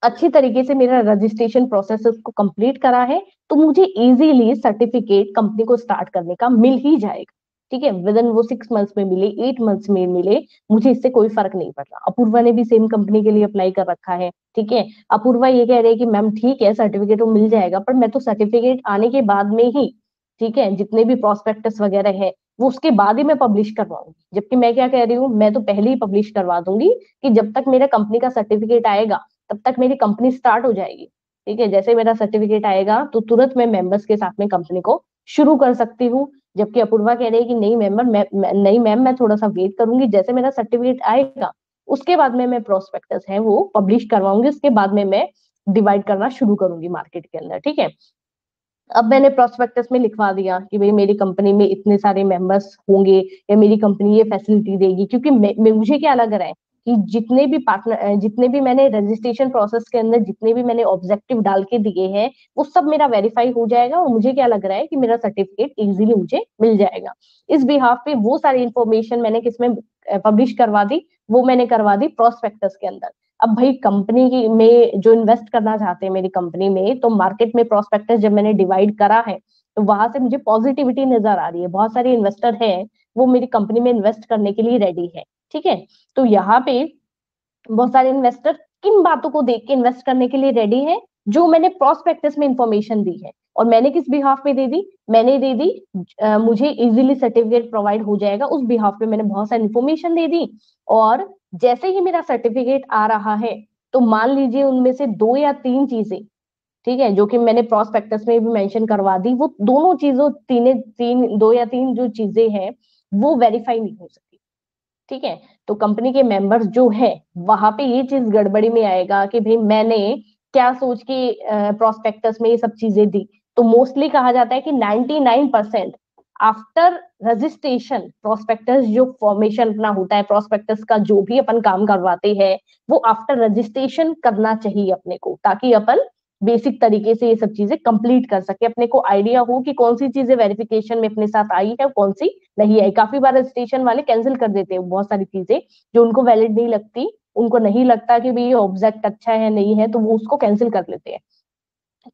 अच्छी तरीके से मेरा रजिस्ट्रेशन प्रोसेस को कंप्लीट करा है, तो मुझे इजीली सर्टिफिकेट कंपनी को स्टार्ट करने का मिल ही जाएगा। ठीक है, विद इन वो 6 मंथ्स में मिले, 8 मंथ्स में मिले, मुझे इससे कोई फर्क नहीं पड़ रहा। अपूर्वा ने भी सेम कंपनी के लिए अप्लाई कर रखा है, ठीक है, अपूर्वा ये कह रही है कि मैम ठीक है सर्टिफिकेट तो मिल जाएगा, पर मैं तो सर्टिफिकेट आने के बाद में ही, ठीक है, जितने भी प्रोस्पेक्टस वगैरह है वो उसके बाद ही मैं पब्लिश करवाऊंगी, जबकि मैं क्या कह रही हूँ, मैं तो पहले ही पब्लिश करवा दूंगी, कि जब तक मेरा कंपनी का सर्टिफिकेट आएगा तब तक मेरी कंपनी स्टार्ट हो जाएगी। ठीक है, जैसे मेरा सर्टिफिकेट आएगा तो तुरंत मैं मेंबर्स के साथ में कंपनी को शुरू कर सकती हूँ। जबकि अपूर्वा कह रही है कि नहीं मेंबर, नहीं मैम, मैं थोड़ा सा वेट करूंगी, जैसे मेरा सर्टिफिकेट आएगा उसके बाद में मैं प्रोस्पेक्टस है वो पब्लिश करवाऊंगी, उसके बाद में मैं डिवाइड करना शुरू करूंगी मार्केट के अंदर। ठीक है, अब मैंने प्रोस्पेक्टस में लिखवा दिया कि भाई मेरी कंपनी में इतने सारे मेंबर्स होंगे, या मेरी कंपनी ये फैसिलिटी देगी, क्योंकि मुझे क्या लग रहा है कि जितने भी पार्टनर, जितने भी मैंने रजिस्ट्रेशन प्रोसेस के अंदर जितने भी मैंने ऑब्जेक्टिव डाल के दिए हैं, वो सब मेरा वेरीफाई हो जाएगा, और मुझे क्या लग रहा है कि मेरा सर्टिफिकेट इजीली मुझे मिल जाएगा। इस बिहाफ पे वो सारी इंफॉर्मेशन मैंने किसमें पब्लिश करवा दी, वो मैंने करवा दी प्रोस्पेक्टस के अंदर। अब भाई कंपनी की में जो इन्वेस्ट करना चाहते हैं मेरी कंपनी में, तो मार्केट में प्रोस्पेक्टस जब मैंने डिवाइड करा है, तो वहां से मुझे पॉजिटिविटी नजर आ रही है, बहुत सारे इन्वेस्टर हैं वो मेरी कंपनी में इन्वेस्ट करने के लिए रेडी है। ठीक है, तो यहाँ पे बहुत सारे इन्वेस्टर किन बातों को देख के इन्वेस्ट करने के लिए रेडी है? जो मैंने प्रोस्पेक्टस में इंफॉर्मेशन दी है, और मैंने किस बिहाफ पे दे दी, मैंने दे दी मुझे इजीली सर्टिफिकेट प्रोवाइड हो जाएगा उस बिहाफ पे मैंने बहुत सारी इंफॉर्मेशन दे दी। और जैसे ही मेरा सर्टिफिकेट आ रहा है, तो मान लीजिए उनमें से 2 या 3 चीजें, ठीक है, जो कि मैंने प्रोस्पेक्टस में भी मेंशन करवा दी, वो दोनों चीजों तीन 2 या 3 जो चीजें हैं वो वेरीफाई नहीं हो सकती। ठीक है, तो कंपनी के मेंबर्स जो है वहां पे ये चीज गड़बड़ी में आएगा कि भाई मैंने क्या सोच के प्रोस्पेक्टस में ये सब चीजें दी। तो मोस्टली कहा जाता है कि 99% आफ्टर रजिस्ट्रेशन प्रोस्पेक्टस जो फॉर्मेशन अपना होता है, प्रोस्पेक्टस का जो भी अपन काम करवाते हैं, वो आफ्टर रजिस्ट्रेशन करना चाहिए अपने को, ताकि अपन बेसिक तरीके से ये सब चीजें कंप्लीट कर सके, अपने को आइडिया हो कि कौन सी चीजें वेरिफिकेशन में अपने साथ आई है, कौन सी नहीं आई। काफी बार रजिस्ट्रेशन वाले कैंसिल कर देते हैं बहुत सारी चीजें जो उनको वैलिड नहीं लगती, उनको नहीं लगता कि भाई ये ऑब्जेक्ट अच्छा है नहीं है, तो वो उसको कैंसिल कर लेते हैं।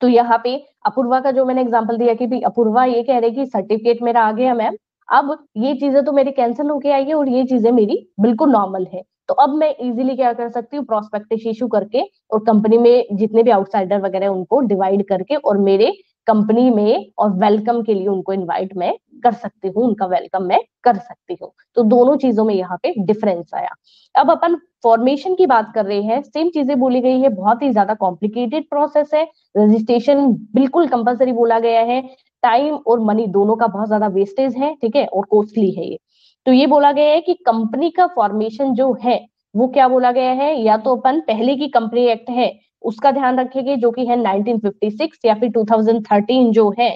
तो यहाँ पे अपूर्वा का जो मैंने एग्जांपल दिया कि भाई अपूर्वा ये कह रही कि सर्टिफिकेट मेरा आ गया मैम, अब ये चीजें तो मेरी कैंसिल होके आई है और ये चीजें मेरी बिल्कुल नॉर्मल है, तो अब मैं इजीली क्या कर सकती हूँ, प्रोस्पेक्टस इशू करके और कंपनी में जितने भी आउटसाइडर वगैरह उनको डिवाइड करके और मेरे कंपनी में और वेलकम के लिए उनको इनवाइट मैं कर सकती हूँ, उनका वेलकम मैं कर सकती हूँ। तो दोनों चीजों में यहाँ पे डिफरेंस आया। अब अपन फॉर्मेशन की बात कर रहे हैं, सेम चीजें बोली गई है, बहुत ही ज्यादा कॉम्प्लिकेटेड प्रोसेस है। रजिस्ट्रेशन बिल्कुल कंपलसरी बोला गया है, टाइम और मनी दोनों का बहुत ज्यादा वेस्टेज है, ठीक है, और कॉस्टली है ये। तो ये बोला गया है कि कंपनी का फॉर्मेशन जो है वो क्या बोला गया है, या तो अपन पहले की कंपनी एक्ट है उसका ध्यान रखेंगे जो कि है 1956, या फिर 2013 जो है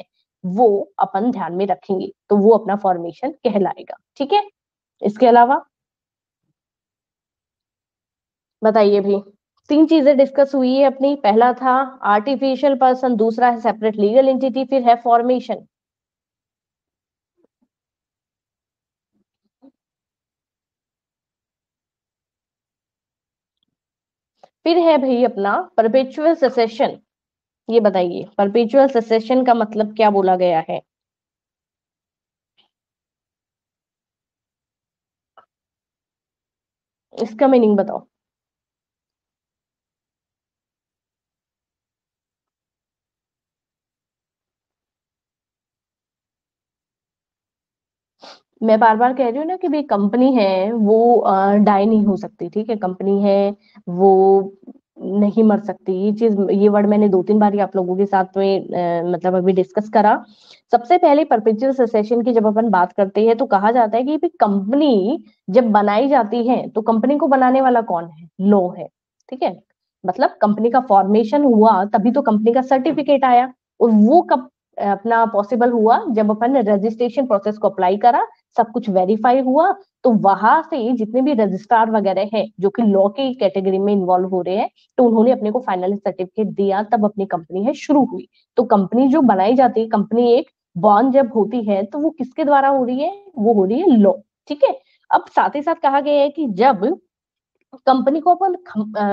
वो अपन ध्यान में रखेंगे, तो वो अपना फॉर्मेशन कहलाएगा। ठीक है, इसके अलावा बताइए भी। 3 चीजें डिस्कस हुई है अपनी, पहला था आर्टिफिशियल पर्सन, दूसरा है सेपरेट लीगल एंटिटी, फिर है फॉर्मेशन। फिर है भाई अपना परपेचुअल सेसेशन। ये बताइए परपेचुअल सेसेशन का मतलब क्या बोला गया है। इसका मीनिंग बताओ। मैं बार बार कह रही हूँ ना कि भाई कंपनी है वो डाई नहीं हो सकती, ठीक है, कंपनी है वो नहीं मर सकती। ये चीज, ये वर्ड मैंने 2-3 बार ही आप लोगों के साथ में मतलब अभी डिस्कस करा। सबसे पहले परपेचुअल ससेशन की जब अपन बात करते हैं तो कहा जाता है कि भाई कंपनी जब बनाई जाती है तो कंपनी को बनाने वाला कौन है, लॉ है। ठीक है, मतलब कंपनी का फॉर्मेशन हुआ तभी तो कंपनी का सर्टिफिकेट आया, और वो कब अपना पॉसिबल हुआ, जब अपन रजिस्ट्रेशन प्रोसेस को अप्लाई करा, सब कुछ वेरीफाई हुआ, तो वहां से जितने भी रजिस्ट्रार वगैरह हैं जो कि लॉ की कैटेगरी में इन्वॉल्व हो रहे हैं, तो उन्होंने अपने को फाइनल सर्टिफिकेट दिया, तब अपनी कंपनी है शुरू हुई। तो कंपनी जो बनाई जाती है, कंपनी एक बॉर्न जब होती है तो वो किसके द्वारा हो रही है, वो हो रही है लॉ। ठीक है, अब साथ ही साथ कहा गया है कि जब कंपनी को अपन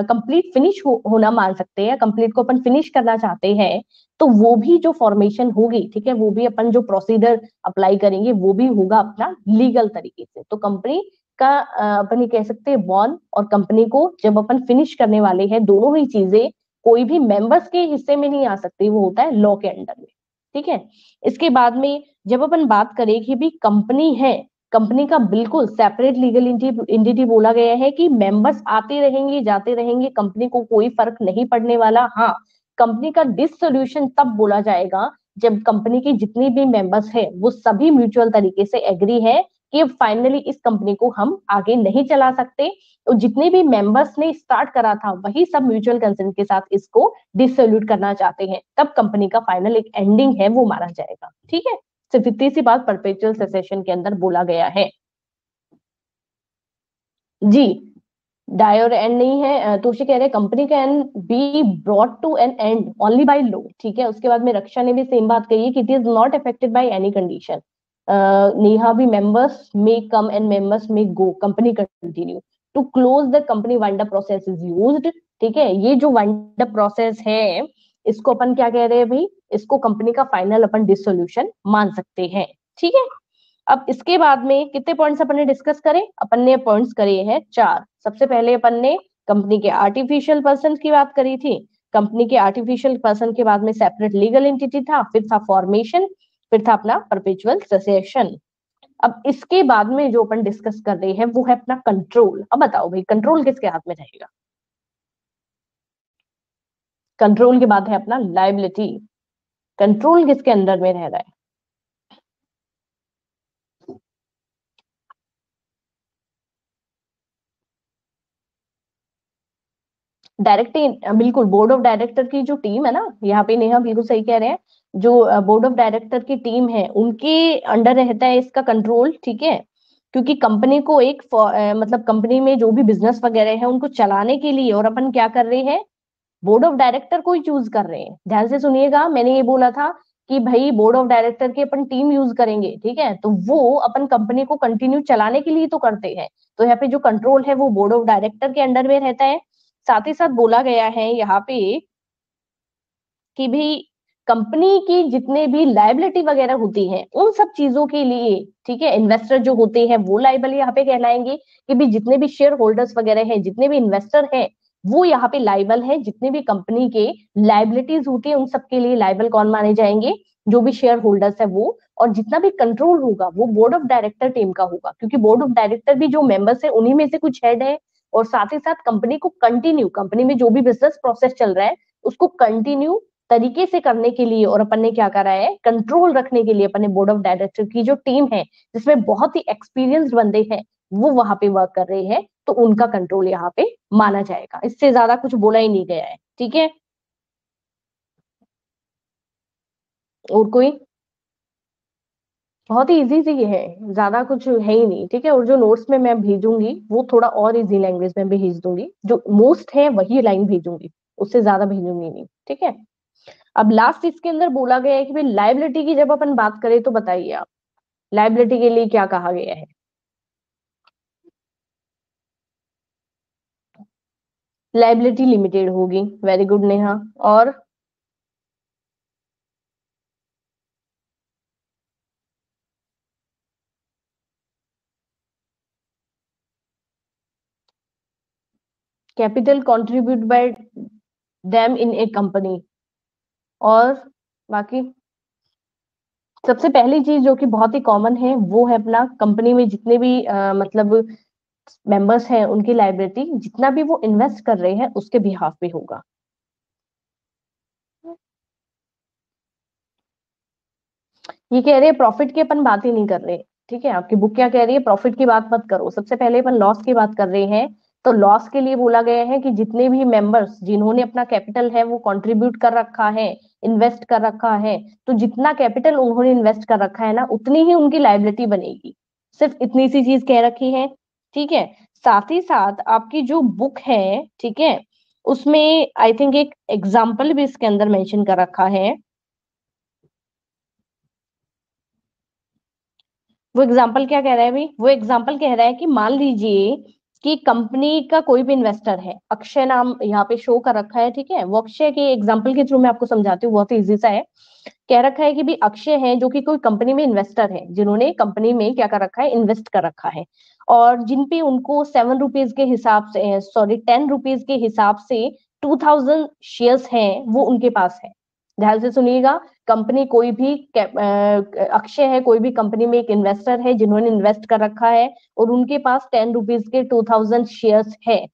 कंप्लीट फिनिश होना मान सकते हैं, कंप्लीट को अपन फिनिश करना चाहते हैं, तो वो भी जो फॉर्मेशन होगी, ठीक है, वो भी अपन जो प्रोसीजर अप्लाई करेंगे वो भी होगा अपना लीगल तरीके से। तो कंपनी का अपन ये कह सकते हैं बॉर्न और कंपनी को जब अपन फिनिश करने वाले हैं, दोनों ही चीजें कोई भी मेंबर्स के हिस्से में नहीं आ सकती, वो होता है लॉ के अंडर में। ठीक है, इसके बाद में जब अपन बात करें कि भी कंपनी है, कंपनी का बिल्कुल सेपरेट लीगल एंटिटी बोला गया है कि मेंबर्स आते रहेंगे जाते रहेंगे, कंपनी को कोई फर्क नहीं पड़ने वाला। हाँ, कंपनी का डिसोल्यूशन तब बोला जाएगा जब कंपनी की जितनी भी मेंबर्स है वो सभी म्यूचुअल तरीके से एग्री है कि फाइनली इस कंपनी को हम आगे नहीं चला सकते, तो जितने भी मेंबर्स ने स्टार्ट करा था वही सब म्यूचुअल कंसेंट के साथ इसको डिसोल्यूट करना चाहते हैं, तब कंपनी का फाइनल एक एंडिंग है वो माना जाएगा। ठीक है, सिर्फ इतनी सी बात परपेचुअल सेसेशन के अंदर बोला गया है। जी, डाई और एंड नहीं है। तोशी कह रहे company can be brought to an end only by law. ठीक है, उसके बाद में रक्षा ने भी सेम बात कही है कि it is not affected by any condition. Neha भी members may come and members may go, company continue to close the company wind up process is used. ठीक है, ये जो वाइंड अप प्रोसेस है इसको अपन क्या कह रहे हैं भाई, इसको कंपनी का फाइनल अपन डिसोल्यूशन मान सकते हैं। ठीक है, अब इसके बाद में कितने पॉइंट्स अपन ने डिस्कस करे, अपन ने पॉइंट्स करे हैं 4। सबसे पहले अपन ने कंपनी के आर्टिफिशियल पर्सन की बात करी थी, कंपनी के आर्टिफिशियल पर्सन के बाद में सेपरेट लीगल एंटिटी था, फिर था फॉर्मेशन, फिर था अपना परपेचुअल सेसेशन। अब इसके बाद में जो अपन डिस्कस कर रहे हैं वो है अपना कंट्रोल। अब बताओ भाई, कंट्रोल किसके हाथ में रहेगा? कंट्रोल के बाद है अपना लायबिलिटी। कंट्रोल किसके अंडर में रह रहा है? डायरेक्ट, बिल्कुल बोर्ड ऑफ डायरेक्टर की जो टीम है ना, यहाँ पे नेहा बिल्कुल सही कह रहे हैं, जो बोर्ड ऑफ डायरेक्टर की टीम है उनके अंडर रहता है इसका कंट्रोल, ठीक है। क्योंकि कंपनी को एक मतलब कंपनी में जो भी बिजनेस वगैरह है उनको चलाने के लिए और अपन क्या कर रहे हैं, बोर्ड ऑफ डायरेक्टर को ही चूज कर रहे हैं। ध्यान से सुनिएगा, मैंने ये बोला था कि भाई बोर्ड ऑफ डायरेक्टर की अपन टीम यूज करेंगे, ठीक है, तो वो अपन कंपनी को कंटिन्यू चलाने के लिए तो करते हैं। तो यहाँ पे जो कंट्रोल है वो बोर्ड ऑफ डायरेक्टर के अंडर में रहता है। साथ ही साथ बोला गया है यहाँ पे कि भी कंपनी की जितने भी लायबिलिटी वगैरह होती है उन सब चीजों के लिए, ठीक है, इन्वेस्टर जो होते हैं वो लायबल यहाँ पे कहलाएंगे। कि भी जितने भी शेयर होल्डर्स वगैरह हैं, जितने भी इन्वेस्टर हैं, वो यहाँ पे लायबल है। जितने भी कंपनी के लायबिलिटीज होती है उन सबके लिए लायबल कौन माने जाएंगे? जो भी शेयर होल्डर्स है वो। और जितना भी कंट्रोल होगा वो बोर्ड ऑफ डायरेक्टर टीम का होगा, क्योंकि बोर्ड ऑफ डायरेक्टर भी जो मेंबर्स है उन्हीं में से कुछ हेड है। और साथ ही साथ कंपनी को कंटिन्यू, कंपनी में जो भी बिजनेस प्रोसेस चल रहा है उसको कंटिन्यू तरीके से करने के लिए और अपन ने क्या करा है, कंट्रोल रखने के लिए अपन ने बोर्ड ऑफ डायरेक्टर की जो टीम है जिसमें बहुत ही एक्सपीरियंस्ड बंदे हैं वो वहां पे वर्क कर रहे हैं, तो उनका कंट्रोल यहाँ पे माना जाएगा। इससे ज्यादा कुछ बोला ही नहीं गया है, ठीक है। और कोई? बहुत ही इजी सी है, ज्यादा कुछ है ही नहीं, ठीक है। और जो नोट्स में मैं भेजूंगी वो थोड़ा और इजी लैंग्वेज में भेज दूंगी, जो मोस्ट है वही लाइन भेजूंगी, उससे ज्यादा भेजूंगी नहीं, ठीक है। अब लास्ट इसके अंदर बोला गया है कि भाई लायबिलिटी की जब अपन बात करें तो बताइए आप, लायबिलिटी के लिए क्या कहा गया है? लायबिलिटी लिमिटेड होगी, वेरी गुड नेहा। और capital contribute bye them in A company. और बाकी सबसे पहली चीज जो कि बहुत ही कॉमन है वो है अपना कंपनी में जितने भी मतलब मेंबर्स हैं उनकी लायबिलिटी जितना भी वो इन्वेस्ट कर रहे हैं उसके बिहाफ पे होगा। ये कह रहे हैं प्रॉफिट की अपन बात ही नहीं कर रहे, ठीक है। आपकी बुक क्या कह रही है, प्रॉफिट की बात मत करो, सबसे पहले अपन लॉस की बात कर रहे हैं। तो लॉस के लिए बोला गया है कि जितने भी मेंबर्स जिन्होंने अपना कैपिटल है वो कंट्रीब्यूट कर रखा है, इन्वेस्ट कर रखा है, तो जितना कैपिटल उन्होंने इन्वेस्ट कर रखा है ना उतनी ही उनकी लायबिलिटी बनेगी। सिर्फ इतनी सी चीज कह रखी है, ठीक है। साथ ही साथ आपकी जो बुक है, ठीक है, उसमें आई थिंक एक एग्जाम्पल भी इसके अंदर मेंशन कर रखा है। वो एग्जाम्पल क्या कह रहा है भाई, वो एग्जाम्पल कह रहा है कि मान लीजिए कि कंपनी का कोई भी इन्वेस्टर है, अक्षय नाम यहाँ पे शो कर रखा है, ठीक है। वो अक्षय के एग्जाम्पल के थ्रू मैं आपको समझाती हूँ, बहुत ही इजी सा है। कह रखा है कि भी अक्षय है जो कि कोई कंपनी में इन्वेस्टर है, जिन्होंने कंपनी में क्या कर रखा है, इन्वेस्ट कर रखा है। और जिन पे उनको 7 रुपीज के हिसाब से, सॉरी 10 रुपीज के हिसाब से 2000 शेयर्स हैं वो उनके पास है। ध्यान से सुनिएगा, कंपनी कोई भी अक्षय है कोई भी कंपनी में एक इन्वेस्टर है जिन्होंने इन्वेस्ट कर रखा है और उनके पास 10 रुपीज के 2000 शेयर्स है,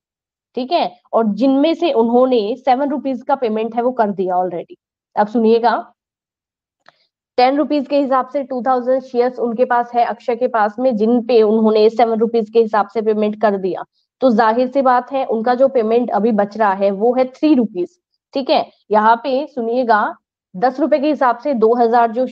ठीक है। और जिनमें से उन्होंने 7 रुपीज का पेमेंट है वो कर दिया ऑलरेडी। अब सुनिएगा, 10 रुपीज के हिसाब से 2000 शेयर्स उनके पास है, अक्षय के पास में, जिन पे उन्होंने 7 रुपीज के हिसाब से पेमेंट कर दिया। तो जाहिर सी बात है उनका जो पेमेंट अभी बच रहा है वो है 3 रुपीज, ठीक है। यहाँ पे सुनिएगा, 10 रुपए के हिसाब से 2000 जो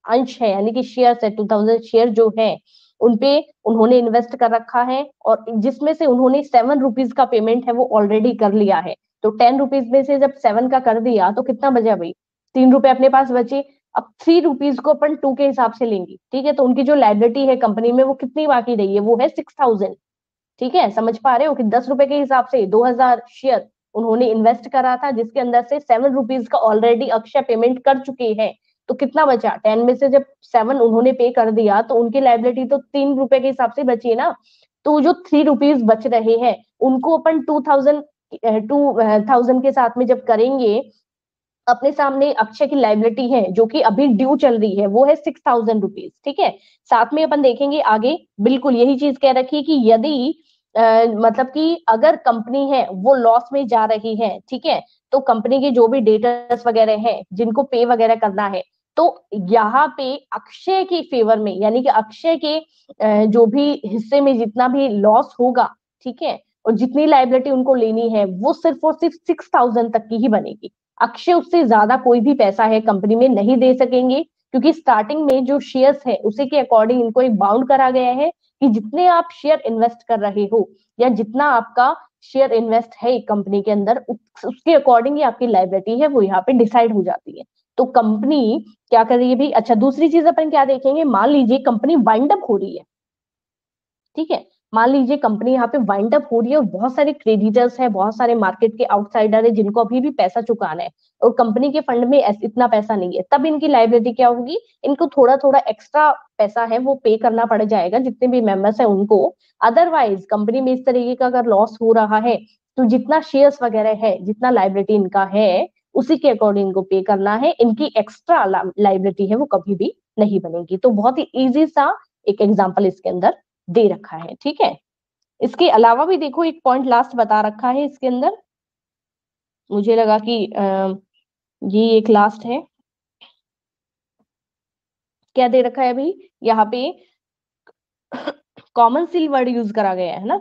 अंश है यानी कि शेयर्स है, 2000 शेयर जो है उनपे उन्होंने इन्वेस्ट कर रखा है और जिसमें से उन्होंने 7 रुपीज का पेमेंट है वो ऑलरेडी कर लिया है। तो 10 रुपीज में से जब 7 का कर दिया तो कितना बचा भाई, 3 रुपए अपने पास बचे। अब 3 रुपीज को अपन 2 के हिसाब से लेंगे, ठीक है। तो उनकी जो लायबिलिटी है कंपनी में वो कितनी बाकी रही है, वो है 6,000, ठीक है। समझ पा रहे हो कि 10 रुपए के हिसाब से 2000 शेयर उन्होंने इन्वेस्ट करा था जिसके अंदर से 7 रुपीज का ऑलरेडी अक्षय पेमेंट कर चुके हैं। तो कितना बचा, 10 में से जब 7 उन्होंने पे कर दिया तो उनकी लायबिलिटी तो 3 रुपए के हिसाब से बची है ना। तो जो 3 रुपीज बच रहे हैं उनको अपन 2000 2000 के साथ में जब करेंगे, अपने सामने अक्षय की लाइबिलिटी है जो कि अभी ड्यू चल रही है, वो है 6000 रुपीज। ठीक है, साथ में अपन देखेंगे आगे, बिल्कुल यही चीज कह रखी है कि यदि मतलब कि अगर कंपनी है वो लॉस में जा रही है, ठीक है, तो कंपनी के जो भी डेटर्स वगैरह हैं जिनको पे वगैरह करना है, तो यहाँ पे अक्षय के फेवर में, यानी कि अक्षय के जो भी हिस्से में जितना भी लॉस होगा, ठीक है, और जितनी लाइबिलिटी उनको लेनी है वो सिर्फ और सिर्फ 6000 तक की ही बनेगी। अक्षय उससे ज्यादा कोई भी पैसा है कंपनी में नहीं दे सकेंगे, क्योंकि स्टार्टिंग में जो शेयर्स है उसी के अकॉर्डिंग इनको एक बाउंड करा गया है कि जितने आप शेयर इन्वेस्ट कर रहे हो या जितना आपका शेयर इन्वेस्ट है कंपनी के अंदर, उसके अकॉर्डिंग ही आपकी लाइबिलिटी है वो यहाँ पे डिसाइड हो जाती है। तो कंपनी क्या कर रही है भी, अच्छा दूसरी चीज अपन क्या देखेंगे, मान लीजिए कंपनी वाइंड अप हो रही है, ठीक है, मान लीजिए कंपनी यहाँ पे वाइंड अप हो रही है और बहुत सारे क्रेडिटर्स है, बहुत सारे मार्केट के आउटसाइडर है जिनको अभी भी पैसा चुकाना है, और कंपनी के फंड में इतना पैसा नहीं है, तब इनकी लाइबिलिटी क्या होगी, इनको थोड़ा थोड़ा एक्स्ट्रा पैसा है वो पे करना पड़ जाएगा जितने भी मेंबर्स है उनको। अदरवाइज कंपनी में इस तरीके का अगर लॉस हो रहा है, तो जितना शेयर्स वगैरह है, जितना लाइबिलिटी इनका है, उसी के अकॉर्डिंग इनको पे करना है, इनकी एक्स्ट्रा लाइबिलिटी है वो कभी भी नहीं बनेगी। तो बहुत ही इजी सा एक एग्जाम्पल इसके अंदर दे रखा है। ठीक है, इसके अलावा भी देखो एक पॉइंट लास्ट बता रखा है इसके अंदर, मुझे लगा कि ये एक लास्ट है। क्या दे रखा है अभी यहाँ पे, कॉमन सील वर्ड यूज करा गया है ना,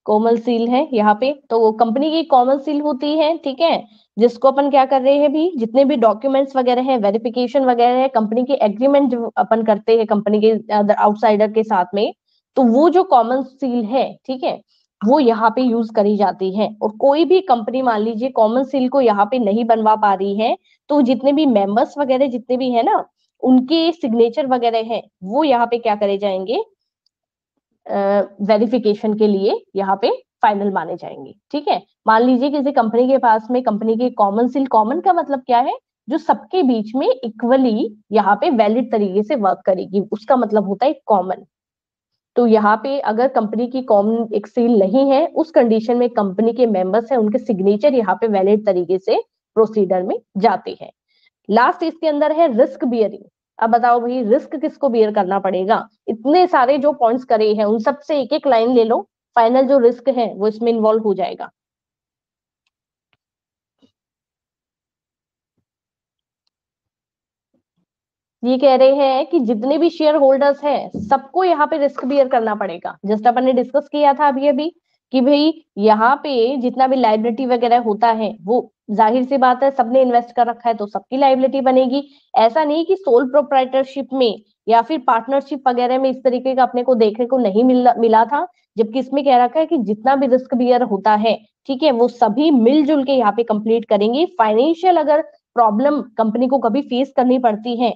कॉमन सील है यहाँ पे, तो वो कंपनी की कॉमन सील होती है, ठीक है, जिसको अपन क्या कर रहे हैं भी, जितने भी डॉक्यूमेंट्स वगैरह है, वेरिफिकेशन वगैरह है, कंपनी के एग्रीमेंट जो अपन करते हैं कंपनी के आउटसाइडर के साथ में, तो वो जो कॉमन सील है, ठीक है, वो यहाँ पे यूज करी जाती है। और कोई भी कंपनी मान लीजिए कॉमन सील को यहाँ पे नहीं बनवा पा रही है, तो जितने भी मेंबर्स वगैरह जितने भी है ना, उनके सिग्नेचर वगैरह है वो यहाँ पे क्या करे जाएंगे, वेरिफिकेशन के लिए यहाँ पे फाइनल माने जाएंगे। ठीक है, मान लीजिए किसी कंपनी के पास में कंपनी की कॉमन सील, कॉमन का मतलब क्या है, जो सबके बीच में इक्वली यहाँ पे वैलिड तरीके से वर्क करेगी, उसका मतलब होता है कॉमन। तो यहाँ पे अगर कंपनी की कॉमन एक सील नहीं है, उस कंडीशन में कंपनी के मेंबर्स हैं उनके सिग्नेचर यहाँ पे वैलिड तरीके से प्रोसीडर में जाते हैं। लास्ट इसके अंदर है रिस्क बियरिंग। अब बताओ भाई रिस्क किसको बियर करना पड़ेगा, इतने सारे जो पॉइंट्स करे हैं उन सब से एक एक लाइन ले लो, फाइनल जो रिस्क है वो इसमें इन्वॉल्व हो जाएगा। ये कह रहे हैं कि जितने भी शेयर होल्डर्स हैं सबको यहाँ पे रिस्क बियर करना पड़ेगा। जस्ट अपन ने डिस्कस किया था अभी अभी कि भाई यहाँ पे जितना भी लाइबिलिटी वगैरह होता है वो जाहिर सी बात है सबने इन्वेस्ट कर रखा है तो सबकी लाइबिलिटी बनेगी। ऐसा नहीं कि सोल प्रोप्राइटरशिप में या फिर पार्टनरशिप वगैरह में इस तरीके का अपने को देखने को नहीं मिला था, जबकि इसमें कह रखा है कि जितना भी रिस्क बियर होता है, ठीक है, वो सभी मिलजुल के यहाँ पे कंप्लीट करेंगे। फाइनेंशियल अगर प्रॉब्लम कंपनी को कभी फेस करनी पड़ती है,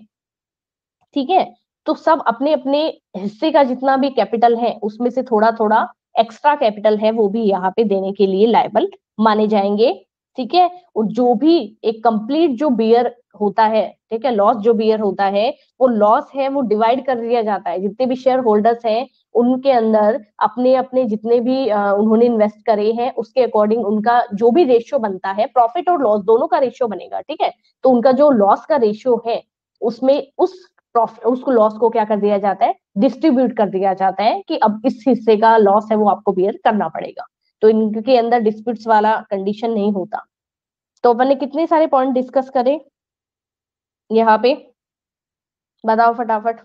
ठीक है, तो सब अपने अपने हिस्से का जितना भी कैपिटल है उसमें से थोड़ा थोड़ा एक्स्ट्रा कैपिटल है वो भी यहाँ पे देने के लिए लायबल माने जाएंगे। ठीक है, और जो भी एक कंप्लीट जो बियर होता है, ठीक है, लॉस जो बियर होता है, वो लॉस है वो डिवाइड कर दिया जाता है, जितने भी शेयर होल्डर्स हैं उनके अंदर अपने अपने जितने भी उन्होंने इन्वेस्ट करे हैं उसके अकॉर्डिंग उनका जो भी रेशियो बनता है, प्रॉफिट और लॉस दोनों का रेशियो बनेगा। ठीक है, तो उनका जो लॉस का रेशियो है उसमें उस प्रॉफिट उसको लॉस को क्या कर दिया जाता है, डिस्ट्रीब्यूट कर दिया जाता है कि अब इस हिस्से का लॉस है वो आपको बियर करना पड़ेगा। तो इनके अंदर डिस्प्यूट्स वाला कंडीशन नहीं होता। तो अपन ने कितने सारे पॉइंट डिस्कस करे यहाँ पे, बताओ फटाफट,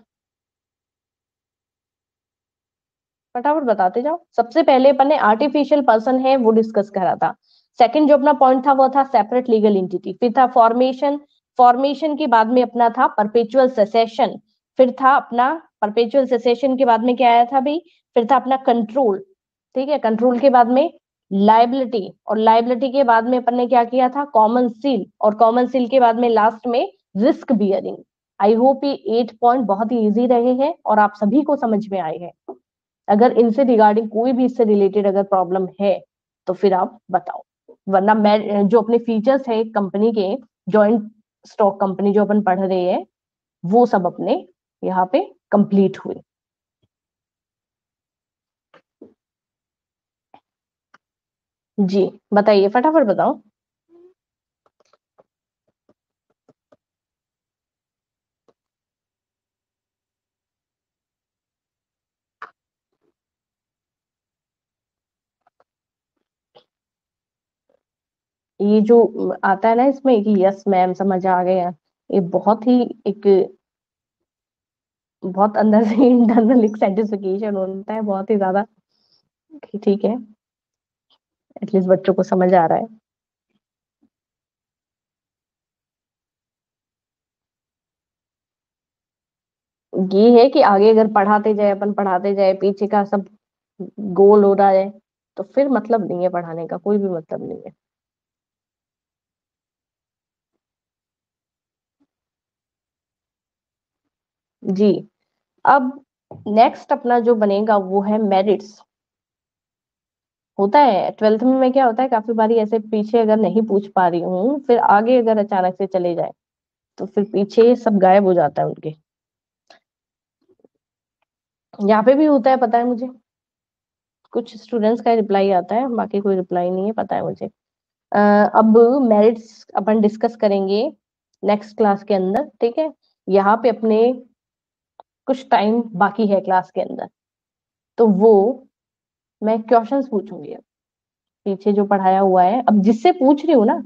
फटाफट बताते जाओ। सबसे पहले अपन ने आर्टिफिशियल पर्सन है वो डिस्कस करा था। सेकंड जो अपना पॉइंट था वो था सेपरेट लीगल एंटिटी। फिर था फॉर्मेशन, फॉर्मेशन के बाद में अपना था परपेचुअल सेसेशन। फिर था अपना परपेचुअल सेसेशन के बाद में क्या आया था भाई, फिर था अपना कंट्रोल। ठीक है, कंट्रोल के बाद में लाइबिलिटी, और लाइबिलिटी के बाद में अपन ने क्या किया था, कॉमन सील, और कॉमन सील के बाद में लास्ट में रिस्क बियरिंग। आई होप ये 8 पॉइंट बहुत ही इजी रहे हैं और आप सभी को समझ में आए हैं। अगर इनसे रिगार्डिंग कोई भी इससे रिलेटेड अगर प्रॉब्लम है तो फिर आप बताओ, वरना मैं जो अपने फीचर्स है कंपनी के, जॉइंट स्टॉक कंपनी जो अपन पढ़ रहे हैं वो सब अपने यहाँ पे कंप्लीट हुए। जी बताइए, फटाफट बताओ। ये जो आता है ना इसमें कि यस मैम समझ आ गया, ये बहुत ही एक बहुत अंदर से इंटरनल एक सेटिस्फिकेशन होता है, बहुत ही ज्यादा कि ठीक है, एटलीस्ट बच्चों को समझ आ रहा है। ये है कि आगे अगर पढ़ाते जाए, अपन पढ़ाते जाए, पीछे का सब गोल हो रहा है, तो फिर मतलब नहीं है, पढ़ाने का कोई भी मतलब नहीं है। जी। अब नेक्स्ट अपना जो बनेगा वो है मेरिट्स। होता है ट्वेल्थ में क्या होता है, काफी बारी ऐसे पीछे अगर नहीं पूछ पा रही हूँ, फिर आगे अगर अचानक से चले जाए तो फिर पीछे सब गायब हो जाता है उनके। यहाँ पे भी होता है, पता है मुझे। कुछ स्टूडेंट्स का रिप्लाई आता है, बाकी कोई रिप्लाई नहीं है, पता है मुझे। अब मेरिट्स अपन डिस्कस करेंगे नेक्स्ट क्लास के अंदर, ठीक है। यहाँ पे अपने कुछ टाइम बाकी है क्लास के अंदर, तो वो मैं क्वेश्चंस पूछूंगी। अब पीछे जो पढ़ाया हुआ है, अब जिससे पूछ रही हूँ ना,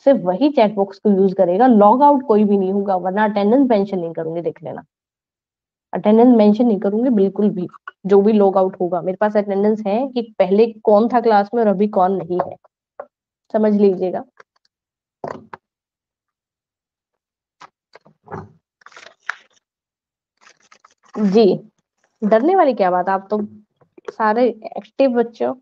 सिर्फ वही चैट बॉक्स को यूज करेगा, लॉग आउट कोई भी नहीं होगा, वरना अटेंडेंस मेंशन नहीं करूंगी, देख लेना। अटेंडेंस मेंशन नहीं करूंगी बिल्कुल भी। जो भी लॉग आउट होगा, मेरे पास अटेंडेंस है कि पहले कौन था क्लास में और अभी कौन नहीं है, समझ लीजिएगा। जी। डरने वाली क्या बात, आप तो सारे एक्टिव बच्चे हो।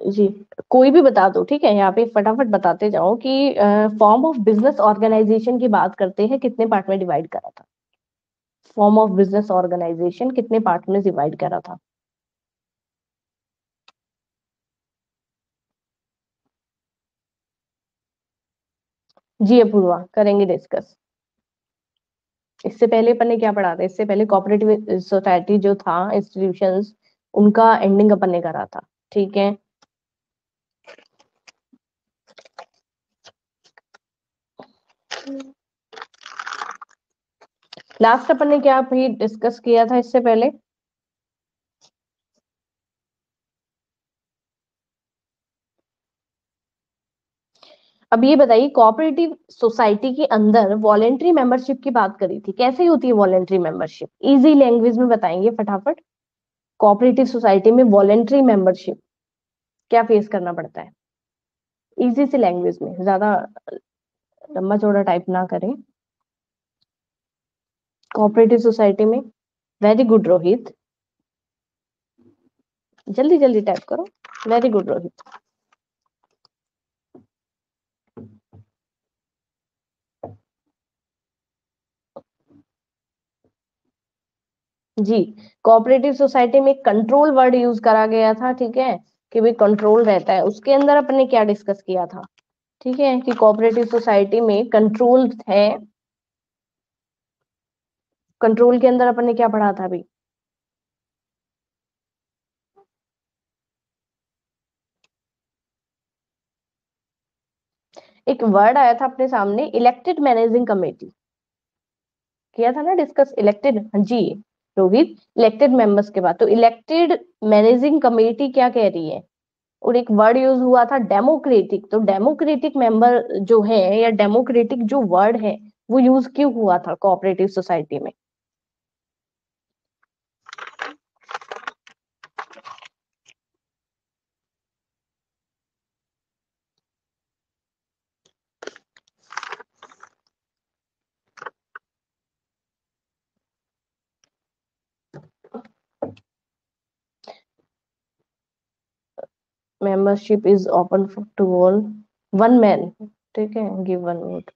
जी। कोई भी बता दो, ठीक है, यहाँ पे फटाफट बताते जाओ कि फॉर्म ऑफ बिजनेस ऑर्गेनाइजेशन की बात करते हैं, कितने पार्ट में डिवाइड करा था। फॉर्म ऑफ बिजनेस ऑर्गेनाइजेशन कितने पार्ट में डिवाइड करा था। जी अपूर्वा, करेंगे डिस्कस। इससे पहले अपन ने क्या पढ़ा था, इससे पहले कोऑपरेटिव सोसाइटी जो था, इंस्टीट्यूशंस, उनका एंडिंग अपन ने करा था, ठीक है। लास्ट अपन ने क्या भी डिस्कस किया था इससे पहले। अब ये बताइए, कोऑपरेटिव सोसाइटी के अंदर वॉलेंट्री मेंबरशिप की बात करी थी, कैसे होती है वॉलेंट्री मेंबरशिप, इजी लैंग्वेज में बताएंगे फटाफट। कोऑपरेटिव सोसाइटी में वॉलेंट्री मेंबरशिप क्या फेस करना पड़ता है, इजी सी लैंग्वेज में, ज्यादा लंबा चौड़ा टाइप ना करें। कोऑपरेटिव सोसाइटी में, वेरी गुड रोहित, जल्दी जल्दी टाइप करो, वेरी गुड रोहित। जी। कोऑपरेटिव सोसाइटी में कंट्रोल वर्ड यूज करा गया था, ठीक है, कि भाई कंट्रोल रहता है, उसके अंदर अपन ने क्या डिस्कस किया था, ठीक है, कि कोऑपरेटिव सोसाइटी में कंट्रोल है। कंट्रोल के अंदर अपन ने क्या पढ़ा था अभी। एक वर्ड आया था अपने सामने, इलेक्टेड मैनेजिंग कमेटी, किया था ना डिस्कस, इलेक्टेड, जी रोहित, इलेक्टेड मेंबर्स के बाद तो इलेक्टेड मैनेजिंग कमेटी क्या कह रही है। और एक वर्ड यूज हुआ था डेमोक्रेटिक, तो डेमोक्रेटिक मेंबर जो है, या डेमोक्रेटिक जो वर्ड है, वो यूज क्यों हुआ था कोऑपरेटिव सोसाइटी में। Membership is open to all, one man, ठीक है, गिव वन वोट।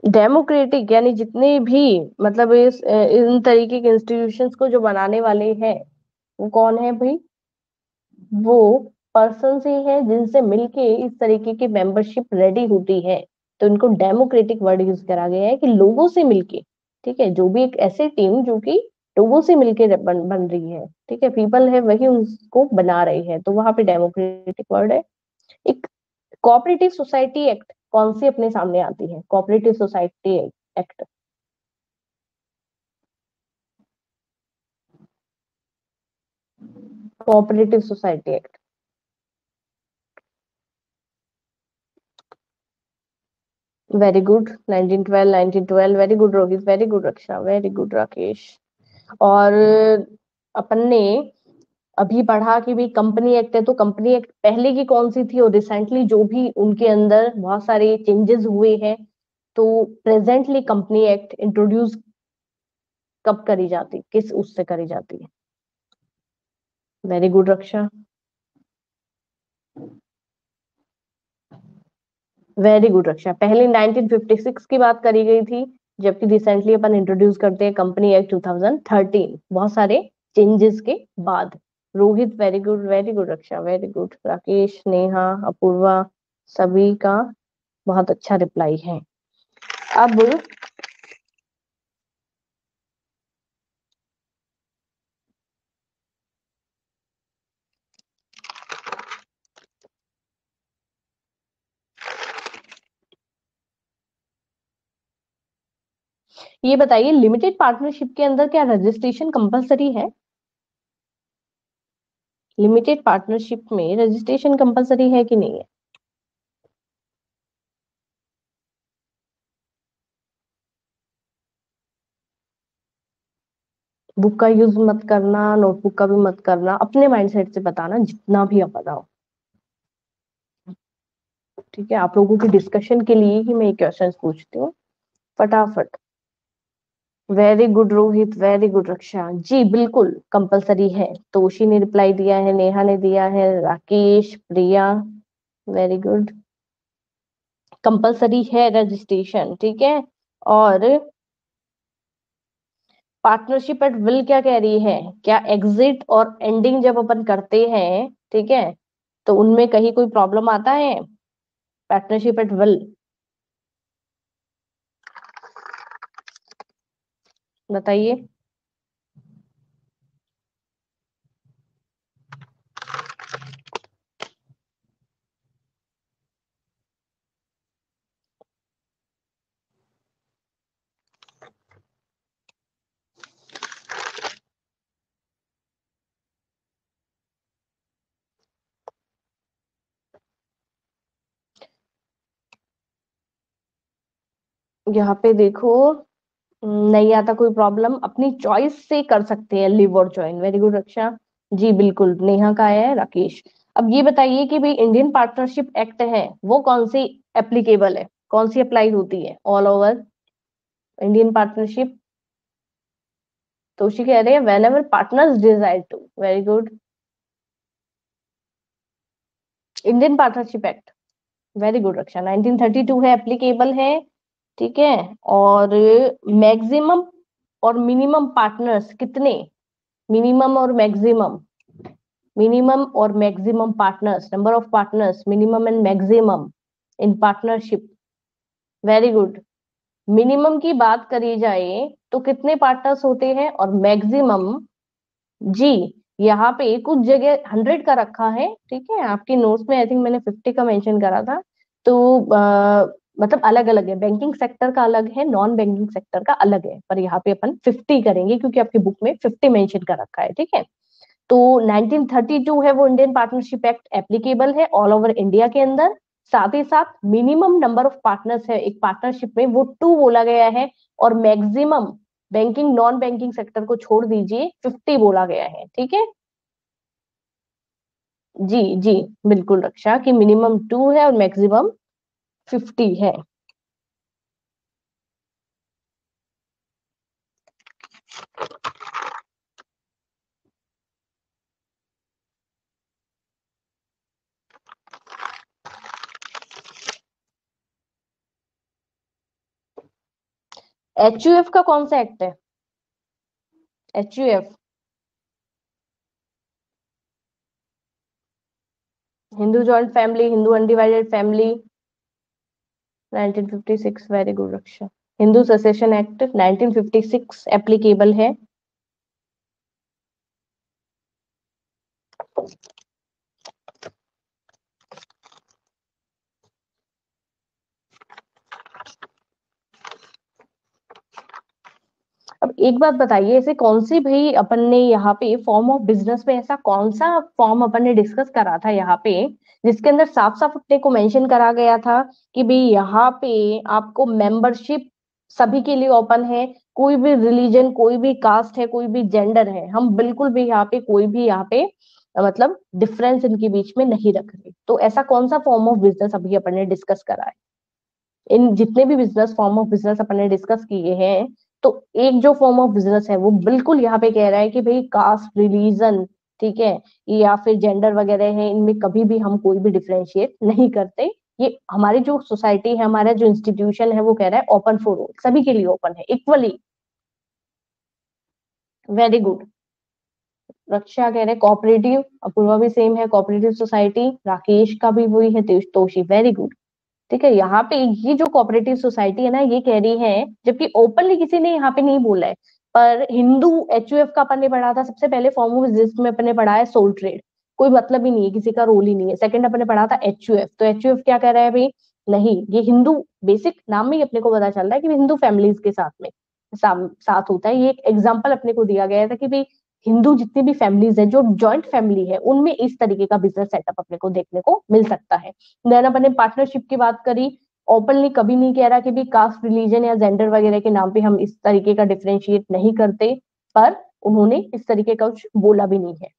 डेमोक्रेटिक यानी जितने भी, मतलब इस इन तरीके के इंस्टीट्यूशंस को जो बनाने वाले हैं, वो कौन है भाई, वो पर्सन ही है जिनसे मिलके इस तरीके की मेंबरशिप रेडी होती है। तो इनको डेमोक्रेटिक वर्ड यूज करा गया है कि लोगों से मिलके, ठीक है, जो भी एक ऐसी टीम जो कि लोगों से मिलके बन रही है, ठीक है, पीपल है वही उसको बना रही है, तो वहां पे डेमोक्रेटिक वर्ड है। एक कोऑपरेटिव सोसाइटी एक्ट कौन सी अपने सामने आती है? Cooperative society act, cooperative society act. Very good, 1912, 1912, very good Rohit, very good Raksha, very good Rakesh. और अपन ने अभी पढ़ा कि भी कंपनी एक्ट है, तो कंपनी एक्ट पहले की कौन सी थी और रिसेंटली जो भी उनके अंदर बहुत सारे चेंजेस हुए हैं, तो प्रेजेंटली कंपनी एक्ट इंट्रोड्यूस कब करी जाती, किस उससे करी जाती है? Very good Raksha, very good रक्षा। पहले 1956 की बात करी गई थी, जबकि रिसेंटली अपन इंट्रोड्यूस करते हैं कंपनी एक्ट 2013, बहुत सारे चेंजेस के बाद। Rohit very good, very good Raksha, very good Rakesh, Neha, Apoorva, सभी का बहुत अच्छा रिप्लाई है। अब ये बताइए, लिमिटेड पार्टनरशिप के अंदर क्या रजिस्ट्रेशन कंपलसरी है? लिमिटेड पार्टनरशिप में रजिस्ट्रेशन कंपलसरी है कि नहीं है? बुक का यूज मत करना, नोटबुक का भी मत करना, अपने माइंडसेट से बताना जितना भी आप बताओ। ठीक है, आप लोगों की डिस्कशन के लिए ही मैं ये क्वेश्चन पूछती हूँ, फटाफट। Very good Rohit, very good Raksha, जी बिल्कुल कंपलसरी है। तोशी ने रिप्लाई दिया है, नेहा ने दिया है, राकेश, प्रिया, वेरी गुड, कंपलसरी है रजिस्ट्रेशन, ठीक है। और पार्टनरशिप एट विल क्या कह रही है? क्या एग्जिट और एंडिंग जब अपन करते हैं, ठीक है, तो उनमें कहीं कोई प्रॉब्लम आता है? पार्टनरशिप एट विल, बताइए। यहाँ पे देखो, नहीं आता कोई प्रॉब्लम, अपनी चॉइस से कर सकते हैं लिव और ज्वाइन। वेरी गुड रक्षा, जी बिल्कुल। नेहा का आया है, राकेश। अब ये बताइए कि भाई इंडियन पार्टनरशिप एक्ट है वो कौन सी एप्लीकेबल है, कौन सी अप्लाई होती है all over Indian partnership? Toshi कह रहे हैं whenever partners desire to, very good. Indian partnership act, very good Raksha, 1932 है, एप्लीकेबल है, ठीक है। और मैक्सिमम और मिनिमम पार्टनर्स कितने? मिनिमम और मैक्सिमम, मिनिमम और maximum partners, number of partners, minimum and maximum in partnership, very good. Minimum की बात करी जाए तो कितने पार्टनर्स होते हैं, और मैक्सिमम, जी, यहाँ पे कुछ जगह 100 का रखा है, ठीक है, आपके नोट्स में आई थिंक मैंने 50 का मेंशन करा था। तो मतलब अलग अलग है, बैंकिंग सेक्टर का अलग है, नॉन बैंकिंग सेक्टर का अलग है, पर यहाँ पे अपन 50 करेंगे क्योंकि आपकी बुक में 50 मेंशन कर रखा है, ठीक है। तो 1932 है वो इंडियन पार्टनरशिप एक्ट, एप्लीकेबल है ऑल ओवर इंडिया के अंदर। साथ ही साथ मिनिमम नंबर ऑफ पार्टनर्स है एक पार्टनरशिप में, वो 2 बोला गया है। और maximum, banking non banking sector को छोड़ दीजिए, 50 बोला गया है, ठीक है। जी जी, बिल्कुल रक्षा, कि मिनिमम 2 है और मैक्सिमम 50 है। एचयूएफ का कौन सा एक्ट है? HUF, Hindu joint family, Hindu undivided family 1956, very good Raksha. Hindu succession act 1956 applicable है। अब एक बात बताइए, ऐसे कौन सी भाई अपन ने यहाँ पे फॉर्म ऑफ बिजनेस में ऐसा कौन सा फॉर्म अपन ने डिस्कस करा था यहाँ पे, जिसके अंदर साफ साफ अपने को मेंशन करा गया था कि भाई यहाँ पे आपको मेंबरशिप सभी के लिए ओपन है। कोई भी रिलीजन, कोई भी कास्ट है, कोई भी जेंडर है, हम बिल्कुल भी यहाँ पे कोई भी यहाँ पे मतलब डिफरेंस इनके बीच में नहीं रख रहे। तो ऐसा कौन सा फॉर्म ऑफ बिजनेस अभी अपन ने डिस्कस करा है? इन जितने भी बिजनेस, फॉर्म ऑफ बिजनेस अपन ने डिस्कस किए हैं, तो एक जो फॉर्म ऑफ बिजनेस है वो बिल्कुल यहाँ पे कह रहा है कि भाई कास्ट, रिलीजन, ठीक है, या फिर जेंडर वगैरह है, इनमें कभी भी हम कोई भी डिफरेंशिएट नहीं करते। ये हमारी जो सोसाइटी है, हमारा जो इंस्टीट्यूशन है, वो कह रहा है ओपन फॉर ऑल, सभी के लिए ओपन है इक्वली। Very good. रक्षा कह रहे कोऑपरेटिव, अपूर्वा भी सेम है कोऑपरेटिव सोसाइटी, राकेश का भी वही है, तोशी, वेरी गुड। ठीक है, यहाँ पे ये जो कोऑपरेटिव सोसाइटी है ना, ये कह रही है, जबकि ओपनली किसी ने यहाँ पे नहीं बोला है, पर हिंदू एचयूएफ का अपन ने पढ़ा था सबसे पहले फॉर्म ऑफ बिजनेस में, अपन ने पढ़ा है सोल ट्रेड, कोई मतलब ही नहीं है, किसी का रोल ही नहीं है। सेकंड अपन ने पढ़ा था एचयूएफ, तो एचयूएफ क्या कह रहा है भाई, नहीं ये हिंदू, बेसिक नाम में ही अपने को पता चल रहा है कि हिंदू फैमिलीज के साथ में साथ होता है। ये एक एग्जाम्पल अपने को दिया गया था कि भाई हिंदू जितनी भी फैमिलीज है, जो जॉइंट फैमिली है, उनमें इस तरीके का बिजनेस सेटअप अपने को देखने को मिल सकता है। देन अपन ने पार्टनरशिप की बात करी, ओपनली कभी नहीं कह रहा कि भी कास्ट, रिलीजन या जेंडर वगैरह के नाम पे हम इस तरीके का डिफरेंशिएट नहीं करते, पर उन्होंने इस तरीके का कुछ बोला भी नहीं है।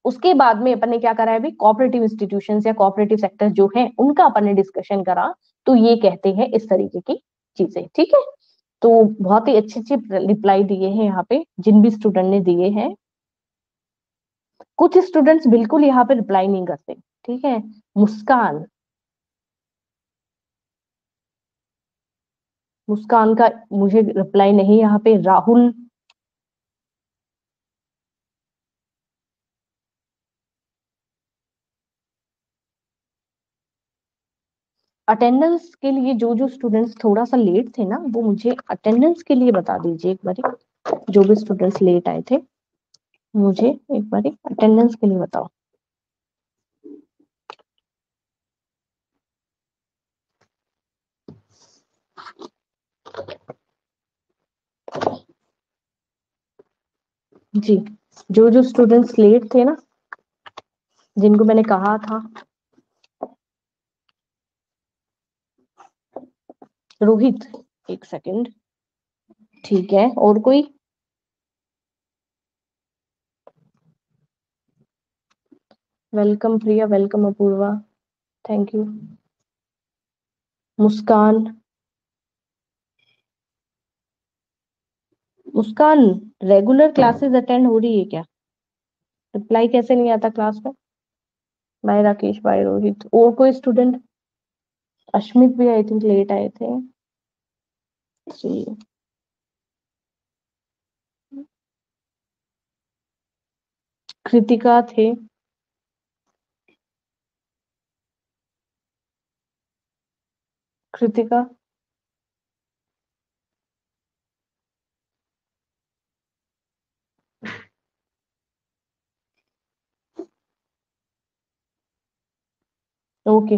उसके बाद में अपन ने क्या करा है भी, कोऑपरेटिव इंस्टीट्यूशन या कोऑपरेटिव सेक्टर जो है उनका अपन ने डिस्कशन करा, तो ये कहते हैं इस तरीके की चीजें। ठीक है, तो बहुत ही अच्छी अच्छी रिप्लाई दिए हैं यहाँ पे जिन भी स्टूडेंट ने दिए हैं। कुछ स्टूडेंट्स बिल्कुल यहाँ पे रिप्लाई नहीं करते। ठीक है, मुस्कान, मुस्कान का मुझे रिप्लाई नहीं यहाँ पे। राहुल, अटेंडेंस के लिए जो जो स्टूडेंट्स थोड़ा सा लेट थे ना, वो मुझे अटेंडेंस के लिए बता दीजिए एक बार। जो भी स्टूडेंट्स लेट आए थे, मुझे एक बार अटेंडेंस के लिए बताओ। जी, जो जो स्टूडेंट्स लेट थे ना, जिनको मैंने कहा था, रोहित, एक सेकंड, ठीक है, और कोई? Welcome Priya, welcome Apurva, thank you. Muskan, Muskan regular classes attend हो रही है क्या? रिप्लाई कैसे नहीं आता क्लास में? बाय राकेश, बाय रोहित, और कोई स्टूडेंट? अश्मित भी आई थिंक लेट आए थे जी। कृतिका थे। कृतिका, ओके,